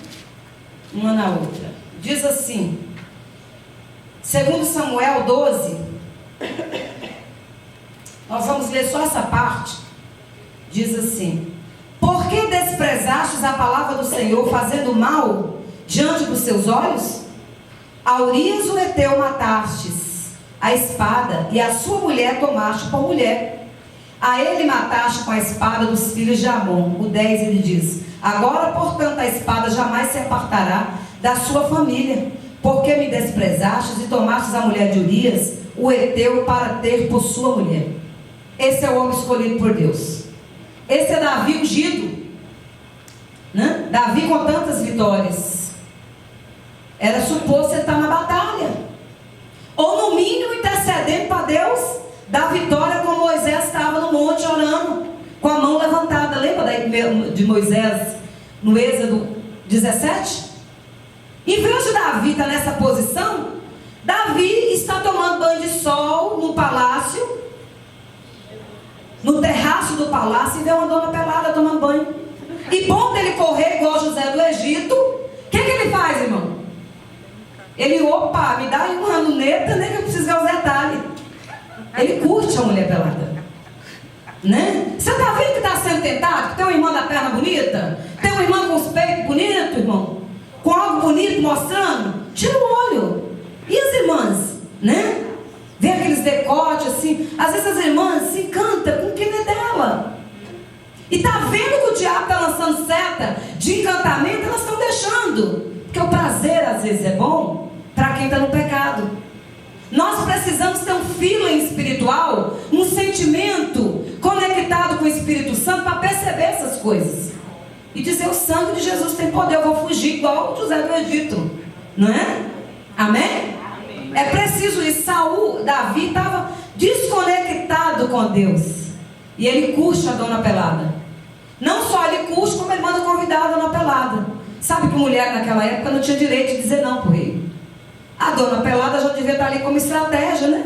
Uma na outra. Diz assim, 2 Samuel 12. Nós vamos ler só essa parte. Diz assim: por que desprezastes a palavra do Senhor, fazendo mal diante dos seus olhos? A Urias o Heteu matastes a espada, e a sua mulher tomaste por mulher. A ele mataste com a espada dos filhos de Amon. O 10 ele diz: agora, portanto, a espada jamais se apartará da sua família, porque me desprezastes e tomastes a mulher de Urias, o Heteu, para ter por sua mulher. Esse é o homem escolhido por Deus. Esse é Davi ungido, né? Davi com tantas vitórias. Era suposto ele estar na batalha, ou no mínimo intercedendo para Deus dar vitória, como Moisés estava no monte orando, com a mão levantada. Lembra de Moisés no Êxodo 17? Em vez de Davi estar nessa posição, Davi está tomando banho de sol no palácio, no terraço do palácio, e vê uma dona pelada tomando banho. E bom dele correr igual José do Egito, o que ele faz, irmão? Ele, opa, me dá aí uma luneta, né, que eu preciso ver os detalhes. Ele curte a mulher pelada, né? Você está vendo que está sendo tentado? Que tem uma irmã da perna bonita? Tem uma irmã com os peitos bonitos, irmão? Com algo bonito mostrando? Tira o olho. E as irmãs, né? Vê aqueles decotes assim. Às vezes as irmãs se encantam com quem é dela. E está vendo que o diabo está lançando seta de encantamento, elas estão deixando. Porque o prazer às vezes é bom para quem está no pecado. Nós precisamos ter um feeling espiritual, um sentimento conectado com o Espírito Santo para perceber essas coisas. E dizer: o sangue de Jesus tem poder, eu vou fugir igual o José do Egito. Não é? Amém? É preciso isso. Davi estava desconectado com Deus. E ele curte a dona pelada. Não só ele curte, como ele manda convidar a dona pelada. Sabe que mulher naquela época não tinha direito de dizer não para o rei. A dona pelada já devia estar ali como estratégia, né?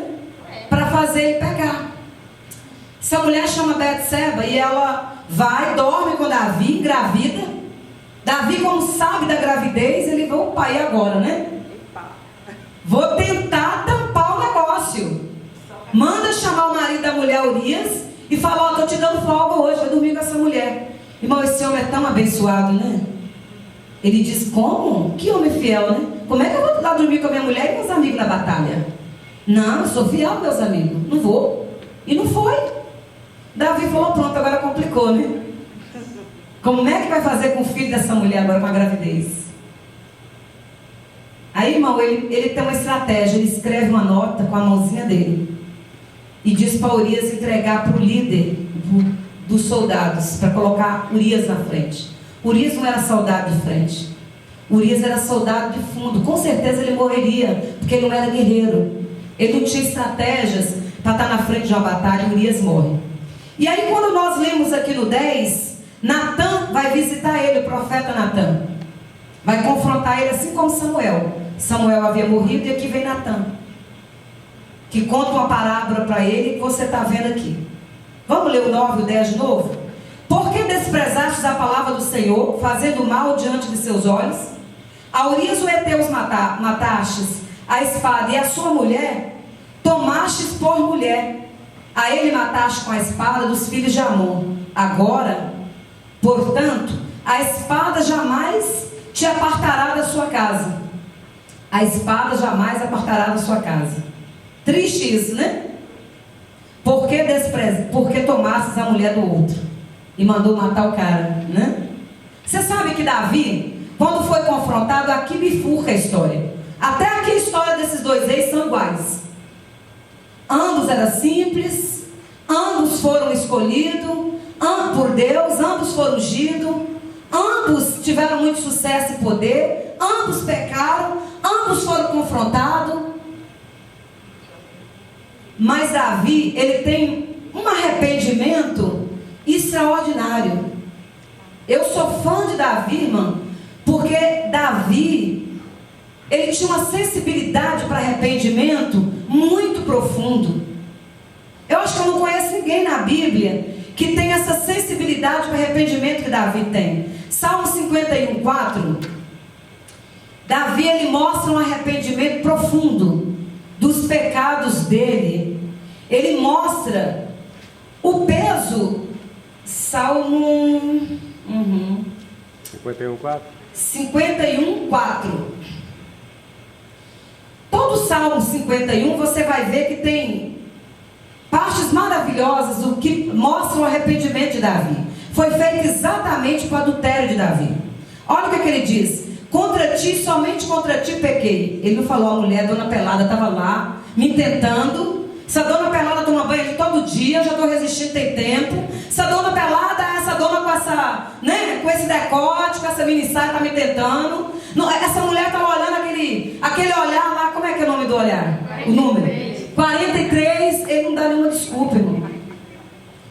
Para fazer ele pegar. Essa mulher chama Betseba e ela vai, dorme com Davi, engravida. Davi, como sabe da gravidez, ele vai: opa, e agora, né? Vou tentar tampar o negócio. Manda chamar o marido da mulher, Urias, e fala: ó, estou te dando folga hoje, vai dormir com essa mulher. Irmão, esse homem é tão abençoado, né? Ele diz: como? Que homem fiel, né? Como é que eu vou lá dormir com a minha mulher e meus amigos na batalha? Não, eu sou fiel, meus amigos. Não vou. E não foi. Davi falou: pronto, agora complicou, né? Como é que vai fazer com o filho dessa mulher agora com a gravidez? Aí, irmão, ele tem uma estratégia. Ele escreve uma nota com a mãozinha dele e diz para Urias entregar para o líder dos soldados, para colocar Urias na frente. Urias não era soldado de frente, Urias era soldado de fundo. Com certeza ele morreria, porque ele não era guerreiro, ele não tinha estratégias para estar na frente de uma batalha. Urias morre. E aí, quando nós lemos aqui no 10, Natã vai visitar ele, o profeta Natã vai confrontar ele, assim como Samuel havia morrido. E aqui vem Natã, que que conta uma parábola para ele que você está vendo aqui. Vamos ler o 9 e o 10 de novo? Por que desprezastes a palavra do Senhor, fazendo mal diante de seus olhos? A Urias o Heteus matastes a espada, e a sua mulher tomastes por mulher. A ele mataste com a espada dos filhos de Amon. Agora, portanto, a espada jamais te apartará da sua casa. A espada jamais apartará da sua casa. Triste isso, né? Porque tomastes a mulher do outro e mandou matar o cara, né? Você sabe que Davi, quando foi confrontado, aqui bifurca a história. Até aqui a história desses dois reis são iguais. Ambos eram simples, ambos foram escolhidos por Deus, ambos foram ungidos, ambos tiveram muito sucesso e poder, ambos pecaram, ambos foram confrontados. Mas Davi, ele tem um arrependimento extraordinário. Eu sou fã de Davi, irmão, porque Davi, ele tinha uma sensibilidade para arrependimento muito profundo. Eu acho que eu não conheço ninguém na Bíblia que tem essa sensibilidade para arrependimento que Davi tem. Salmo 51:4. Davi, ele mostra um arrependimento profundo dos pecados dele. Ele mostra o peso. Salmo 51:4. 51:4. Todo Salmo 51 você vai ver que tem partes maravilhosas, o que mostra o arrependimento de Davi. Foi feito exatamente para o adultério de Davi. Olha o que ele diz: contra ti, somente contra ti pequei. Ele não falou, a mulher, dona Pelada, estava lá me tentando. Essa dona Pelada toma banho aqui todo dia, já estou resistindo tem tempo. Essa dona Pelada, essa dona com essa, né, com esse decote, com essa mini saia, está me tentando. Não, essa mulher estava olhando aquele olhar lá, como é que é o nome do olhar? 43. O número 43, ele não dá nenhuma desculpa, irmão.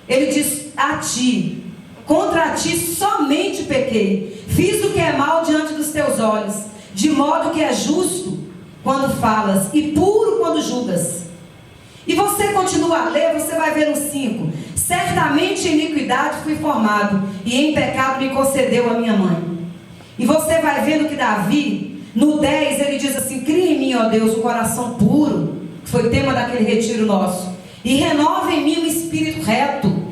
Ele diz, a ti, contra ti somente pequei, fiz o que é mal diante dos teus olhos, de modo que é justo quando falas e puro quando julgas. E você continua a ler, você vai ver no 5: certamente em iniquidade fui formado, e em pecado me concedeu a minha mãe. E você vai vendo que Davi, no 10, ele diz assim: cria em mim, ó Deus, um coração puro, que foi tema daquele retiro nosso, e renova em mim um espírito reto.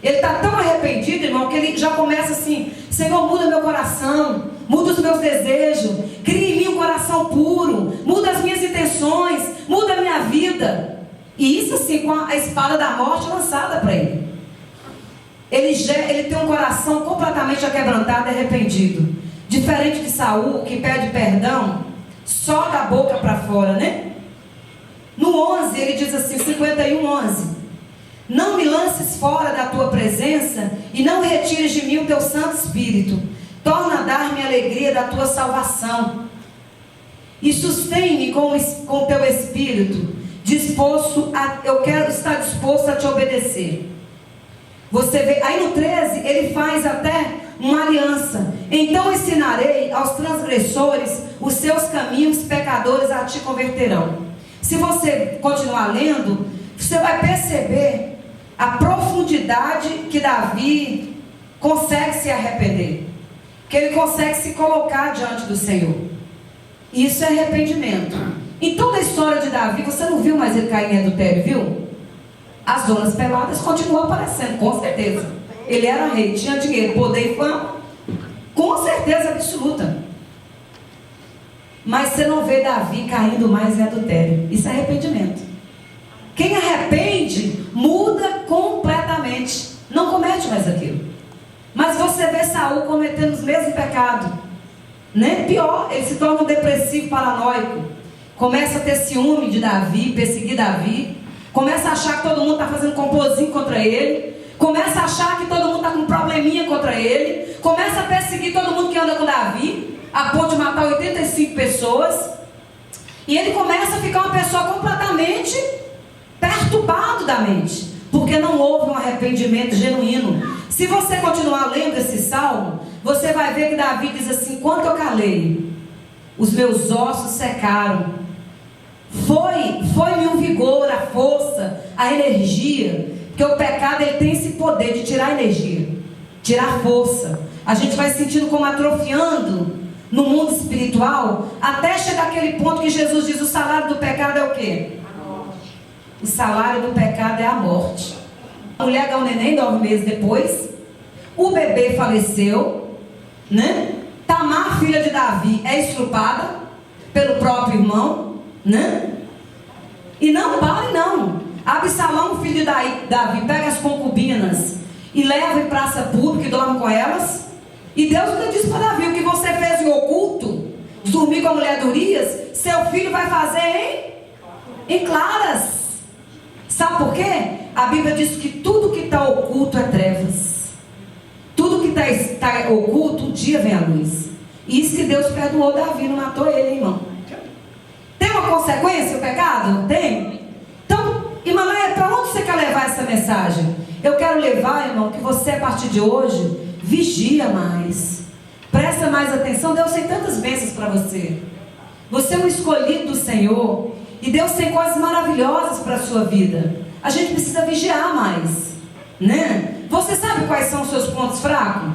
Ele está tão arrependido, irmão, que ele já começa assim: Senhor, muda meu coração, muda os meus desejos, cria em mim um coração puro, muda as minhas intenções, muda a minha vida. E isso assim, com a espada da morte lançada para ele. Ele tem um coração completamente aquebrantado e arrependido. Diferente de Saul, que pede perdão só da boca para fora, né? No 11, ele diz assim, 51:11: não me lances fora da tua presença e não retires de mim o teu Santo Espírito. Torna a dar-me a alegria da tua salvação e sustém-me com o teu Espírito. Eu quero estar disposto a te obedecer. Você vê, aí no 13, ele faz até uma aliança. Então ensinarei aos transgressores os seus caminhos, pecadores a ti converterão. Se você continuar lendo, você vai perceber a profundidade que Davi consegue se arrepender, que ele consegue se colocar diante do Senhor. Isso é arrependimento. Em toda a história de Davi, você não viu mais ele cair em adultério, viu? As donas peladas continuam aparecendo, com certeza. Ele era rei, tinha dinheiro, poder e fama, com certeza absoluta. Mas você não vê Davi caindo mais em adultério. Isso é arrependimento. Quem arrepende, muda completamente. Não comete mais aquilo. Mas você vê Saul cometendo os mesmos pecados, né? Pior, ele se torna um depressivo, paranoico. Começa a ter ciúme de Davi, perseguir Davi. Começa a achar que todo mundo está fazendo complôzinho contra ele. Começa a achar que todo mundo está com um probleminha contra ele. Começa a perseguir todo mundo que anda com Davi, a ponto de matar 85 pessoas. E ele começa a ficar uma pessoa completamente perturbado da mente, porque não houve um arrependimento genuíno. Se você continuar lendo esse salmo, você vai ver que Davi diz assim: quanto eu calei, os meus ossos secaram. Foi-me um vigor a energia, porque o pecado ele tem esse poder de tirar energia, tirar força. A gente vai sentindo como atrofiando no mundo espiritual, até chegar àquele ponto que Jesus diz: o salário do pecado é o quê? A morte. O salário do pecado é a morte. A mulher dá um neném 9 meses depois, o bebê faleceu, né? Tamar, filha de Davi, é estrupada pelo próprio irmão, né? E não para não. Absalão, filho de Davi, pega as concubinas e leva em praça pública e dorme com elas. E Deus ainda disse para Davi: o que você fez em oculto, dormir com a mulher de Urias, seu filho vai fazer em claras. Sabe por quê? A Bíblia diz que tudo que está oculto é trevas. Tudo que está oculto, um dia vem a luz. E isso que Deus perdoou Davi, não matou ele, irmão. Tem uma consequência o pecado? Tem. Então, irmã Maia, para onde você quer levar essa mensagem? Eu quero levar, irmão, que você a partir de hoje vigia mais, presta mais atenção. Deus tem tantas bênçãos para você. Você é um escolhido do Senhor, e Deus tem coisas maravilhosas para a sua vida. A gente precisa vigiar mais, né? Você sabe quais são os seus pontos fracos?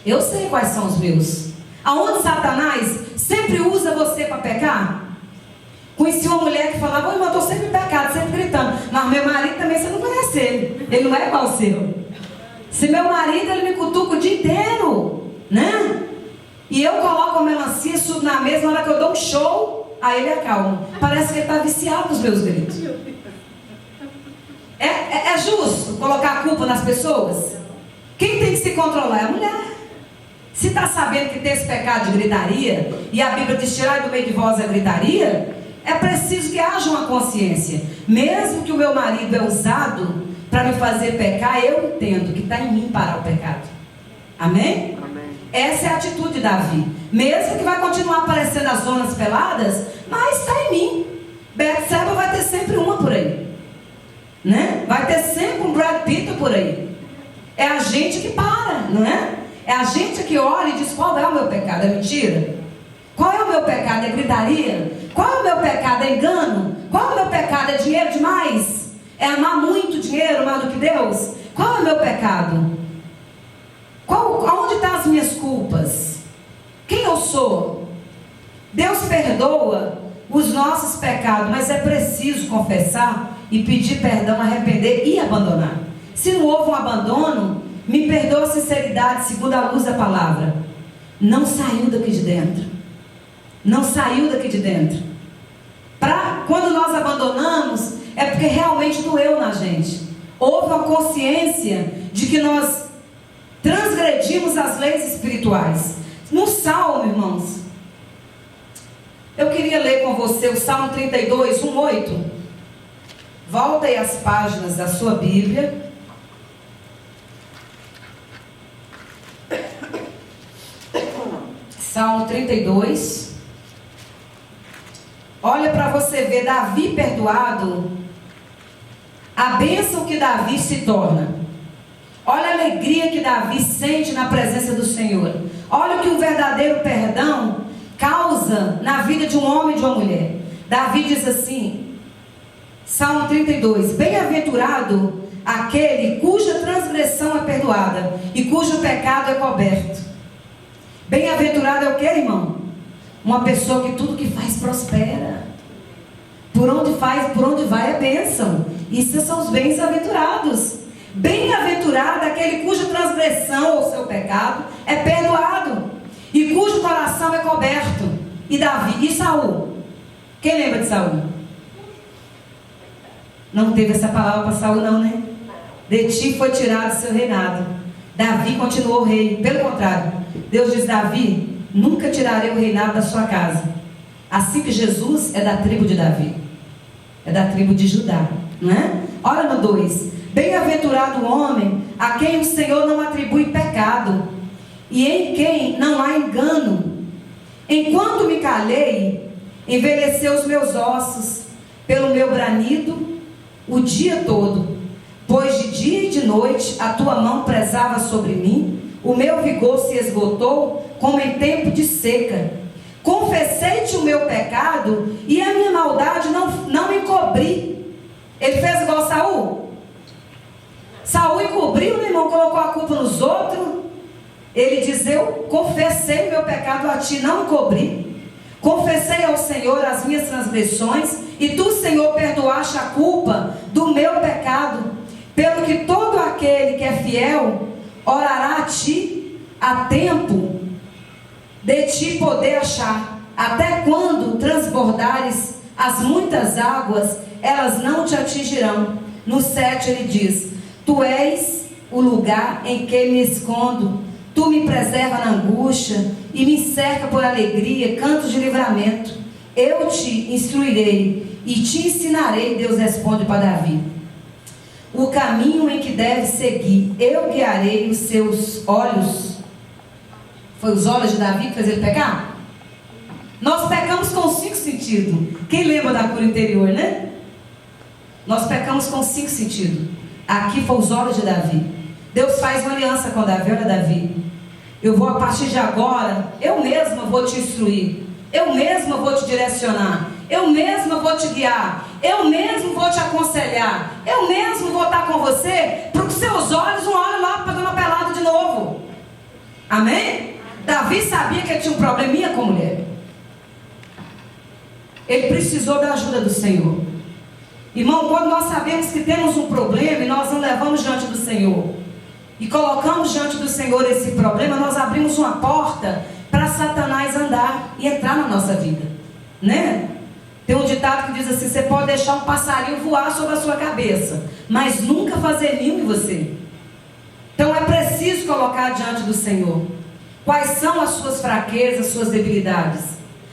Eu sei quais são os meus. Aonde Satanás sempre usa você para pecar? Conheci uma mulher que falava: oi, irmão, eu estou sempre em pecado, sempre gritando. Mas meu marido também, você não conhece ele. Ele não é igual ao seu. Se meu marido, ele me cutuca o dia inteiro, né? E eu coloco a melancia, subo na mesa, na hora que eu dou um show, aí ele acalma. Parece que ele está viciado nos meus gritos. É justo colocar a culpa nas pessoas? Quem tem que se controlar é a mulher. Se está sabendo que tem esse pecado de gritaria, e a Bíblia diz: tirar do meio de vós a gritaria, é preciso que haja uma consciência. Mesmo que o meu marido é usado para me fazer pecar, eu entendo que está em mim parar o pecado. Amém? Amém. Essa é a atitude de Davi. Mesmo que vai continuar aparecendo as zonas peladas, mas está em mim. Betseba vai ter sempre uma por aí, né? Vai ter sempre um Brad Pitt por aí. É a gente que para, não é? É a gente que olha e diz: qual é o meu pecado? É mentira? Qual é o meu pecado? É gritaria? Qual é o meu pecado? É engano? Qual é o meu pecado? É dinheiro demais? É amar muito dinheiro mais do que Deus? Qual é o meu pecado? Aonde estão as minhas culpas? Quem eu sou? Deus perdoa os nossos pecados, mas é preciso confessar e pedir perdão, arrepender e abandonar. Se não houve um abandono, me perdoa a sinceridade, segundo a luz da palavra. Não saiu daqui de dentro. Não saiu daqui de dentro. Quando nós abandonamos, é porque realmente doeu na gente. Houve uma consciência de que nós transgredimos as leis espirituais. No Salmo, irmãos, eu queria ler com você o Salmo 32, 1:8. Volta aí as páginas da sua Bíblia. Salmo 32. Olha para você ver Davi perdoado, a bênção que Davi se torna. Olha a alegria que Davi sente na presença do Senhor. Olha o que um verdadeiro perdão causa na vida de um homem e de uma mulher. Davi diz assim, Salmo 32: bem-aventurado aquele cuja transgressão é perdoada e cujo pecado é coberto. Bem-aventurado é o que, irmão? Uma pessoa que tudo que faz prospera. Por onde vai é bênção. Isso são os bens-aventurados. Bem-aventurado aquele cuja transgressão ou seu pecado é perdoado e cujo coração é coberto. E Davi, e Saul? Quem lembra de Saul? Não teve essa palavra para Saul não, né? De ti foi tirado o seu reinado. Davi continuou rei. Pelo contrário, Deus diz: Davi, nunca tirarei o reinado da sua casa. Assim que Jesus é da tribo de Davi, é da tribo de Judá, não é? Olha no 2: bem-aventurado o homem a quem o Senhor não atribui pecado e em quem não há engano. Enquanto me calei, envelheceu os meus ossos pelo meu branido o dia todo, pois de dia e de noite a tua mão pesava sobre mim. O meu vigor se esgotou como em tempo de seca. Confessei-te o meu pecado e a minha maldade não encobri. Ele fez igual Saul? Saul encobriu, meu irmão, colocou a culpa nos outros. Ele diz: eu confessei meu pecado a ti, não encobri. Confessei ao Senhor as minhas transgressões, e tu, Senhor, perdoaste a culpa do meu pecado. Pelo que todo aquele que é fiel orará a ti a tempo de te poder achar. Até quando transbordares as muitas águas, elas não te atingirão. No 7 ele diz: tu és o lugar em que me escondo. Tu me preserva na angústia e me cerca por alegria, cantos de livramento. Eu te instruirei e te ensinarei, Deus responde para Davi, o caminho em que deve seguir. Eu guiarei os seus olhos. Foi os olhos de Davi que fez ele pecar? Nós pecamos com 5 sentidos. Quem lembra da cura interior, né? Nós pecamos com 5 sentidos. Aqui foi os olhos de Davi. Deus faz uma aliança com Davi. Olha, Davi, eu vou, a partir de agora, eu mesma vou te instruir, eu mesma vou te direcionar, eu mesma vou te guiar, eu mesmo vou te aconselhar, eu mesmo vou estar com você, para que seus olhos não olhem lá para dona pelada de novo. Amém? Davi sabia que ele tinha um probleminha com mulher. Ele precisou da ajuda do Senhor. Irmão, quando nós sabemos que temos um problema e nós não levamos diante do Senhor e colocamos diante do Senhor esse problema, nós abrimos uma porta para Satanás andar e entrar na nossa vida, né? Tem um ditado que diz assim: você pode deixar um passarinho voar sobre a sua cabeça, mas nunca fazer ninho em você. Então é preciso colocar diante do Senhor quais são as suas fraquezas, suas debilidades.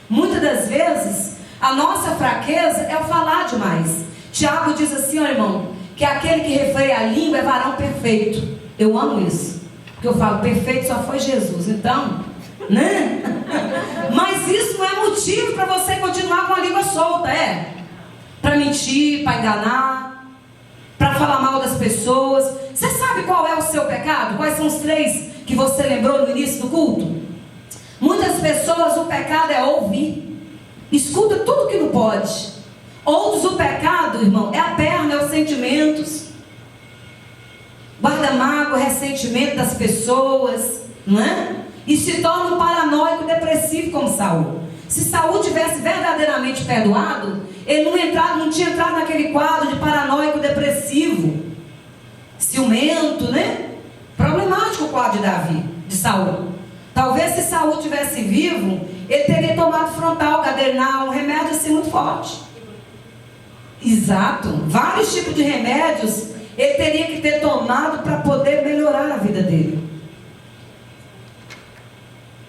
Muitas das vezes a nossa fraqueza é o falar demais. Tiago diz assim, ó irmão, que aquele que refreia a língua é varão perfeito. Eu amo isso, porque eu falo, perfeito só foi Jesus. Então, né? Mas isso não é motivo para você continuar com a língua solta, é? Para mentir, para enganar, para falar mal das pessoas. Você sabe qual é o seu pecado? Quais são os 3 que você lembrou no início do culto? Muitas pessoas, o pecado é ouvir. Escuta tudo que não pode. Outros, o pecado, irmão, é a perna, é os sentimentos. Guarda mágoa, ressentimento das pessoas, não é? E se torna um paranoico depressivo como Saul. Se Saul tivesse verdadeiramente perdoado, ele não tinha entrado naquele quadro de paranoico depressivo, ciumento, né? Problemático o quadro de Davi, de Saul. Talvez se Saul tivesse vivo, ele teria tomado frontal, cadernal, um remédio assim muito forte. Exato, vários tipos de remédios ele teria que ter tomado para poder melhorar a vida dele.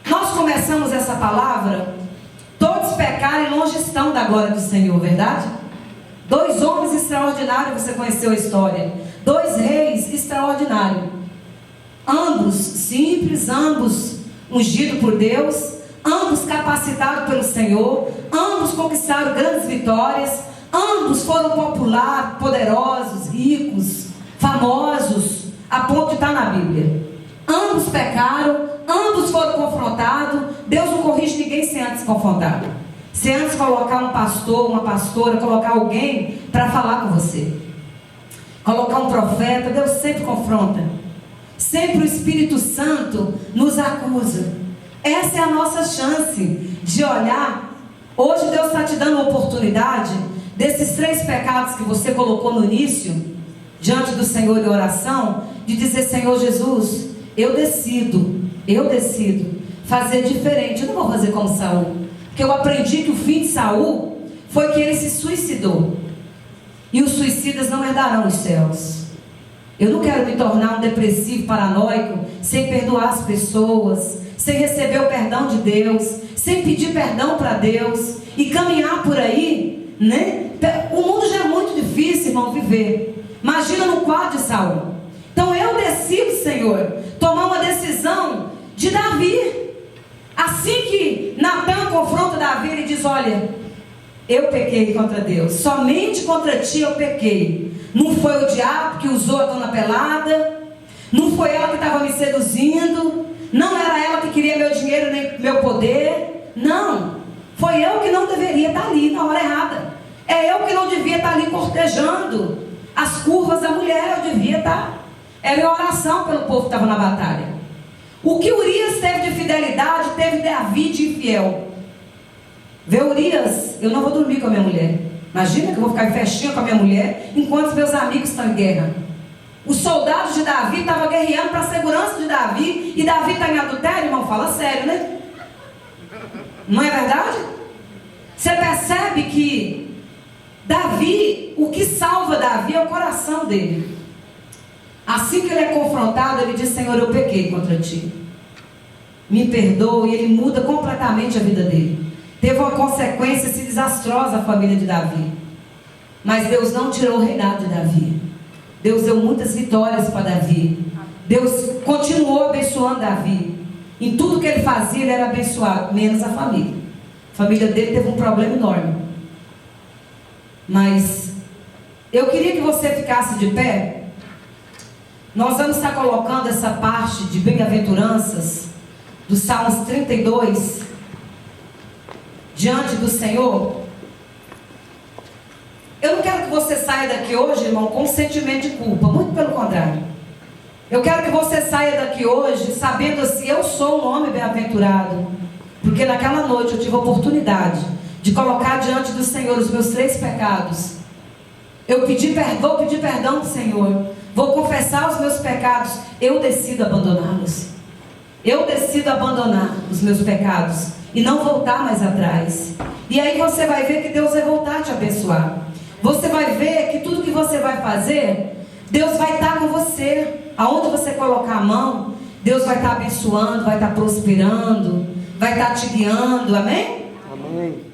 Nós começamos essa palavra: todos pecaram e longe estão da glória do Senhor, verdade? 2 homens extraordinários, você conheceu a história. 2 reis extraordinários. Ambos simples, ambos ungidos por Deus, ambos capacitados pelo Senhor, ambos conquistaram grandes vitórias. Ambos foram populares, poderosos, ricos, famosos, a ponto de estar na Bíblia. Ambos pecaram, ambos foram confrontados. Deus não corrige ninguém sem antes confrontar. Sem antes colocar um pastor, uma pastora, colocar alguém para falar com você. Colocar um profeta, Deus sempre confronta. Sempre o Espírito Santo nos acusa. Essa é a nossa chance de olhar. Hoje Deus está te dando uma oportunidade desses 3 pecados que você colocou no início, diante do Senhor em oração, de dizer: Senhor Jesus, eu decido fazer diferente. Eu não vou fazer como Saul, porque eu aprendi que o fim de Saul foi que ele se suicidou, e os suicidas não herdarão os céus. Eu não quero me tornar um depressivo paranoico, sem perdoar as pessoas, sem receber o perdão de Deus, sem pedir perdão para Deus, e caminhar por aí, né? O mundo já é muito difícil, irmão, viver. Imagina no quadro de Saul. Então eu decido, Senhor, tomar uma decisão de Davi. Assim que Natan confronta Davi, ele diz: olha, eu pequei contra Deus, somente contra ti eu pequei. Não foi o diabo que usou a dona pelada, não foi ela que estava me seduzindo, não era ela que queria meu dinheiro nem meu poder. Não, foi eu que não deveria estar ali na hora errada. É eu que que não devia estar ali cortejando as curvas da mulher, eu devia estar. Era a oração pelo povo que estava na batalha. O que Urias teve de fidelidade, teve Davi de infiel. Vê Urias, eu não vou dormir com a minha mulher. Imagina que eu vou ficar em festinha com a minha mulher enquanto os meus amigos estão em guerra. Os soldados de Davi estavam guerreando para a segurança de Davi. E Davi está em adultério, irmão? Fala sério, né? Não é verdade? Você percebe que Davi, o que salva Davi é o coração dele. Assim que ele é confrontado, ele diz: Senhor, eu pequei contra ti, me perdoa. E ele muda completamente a vida dele. Teve uma consequência desastrosa a família de Davi, mas Deus não tirou o reinado de Davi. Deus deu muitas vitórias para Davi. Deus continuou abençoando Davi. Em tudo que ele fazia, ele era abençoado, menos a família. A família dele teve um problema enorme. Mas eu queria que você ficasse de pé. Nós vamos estar colocando essa parte de bem-aventuranças do Salmos 32 diante do Senhor. Eu não quero que você saia daqui hoje, irmão, com um sentimento de culpa. Muito pelo contrário. Eu quero que você saia daqui hoje sabendo assim: eu sou um homem bem-aventurado, porque naquela noite eu tive a oportunidade de colocar diante do Senhor os meus 3 pecados. Eu vou pedir perdão do Senhor, vou confessar os meus pecados. Eu decido abandoná-los. Eu decido abandonar os meus pecados e não voltar mais atrás. E aí você vai ver que Deus vai voltar a te abençoar. Você vai ver que tudo que você vai fazer, Deus vai estar com você. Aonde você colocar a mão, Deus vai estar abençoando, vai estar prosperando, vai estar te guiando. Amém? Amém.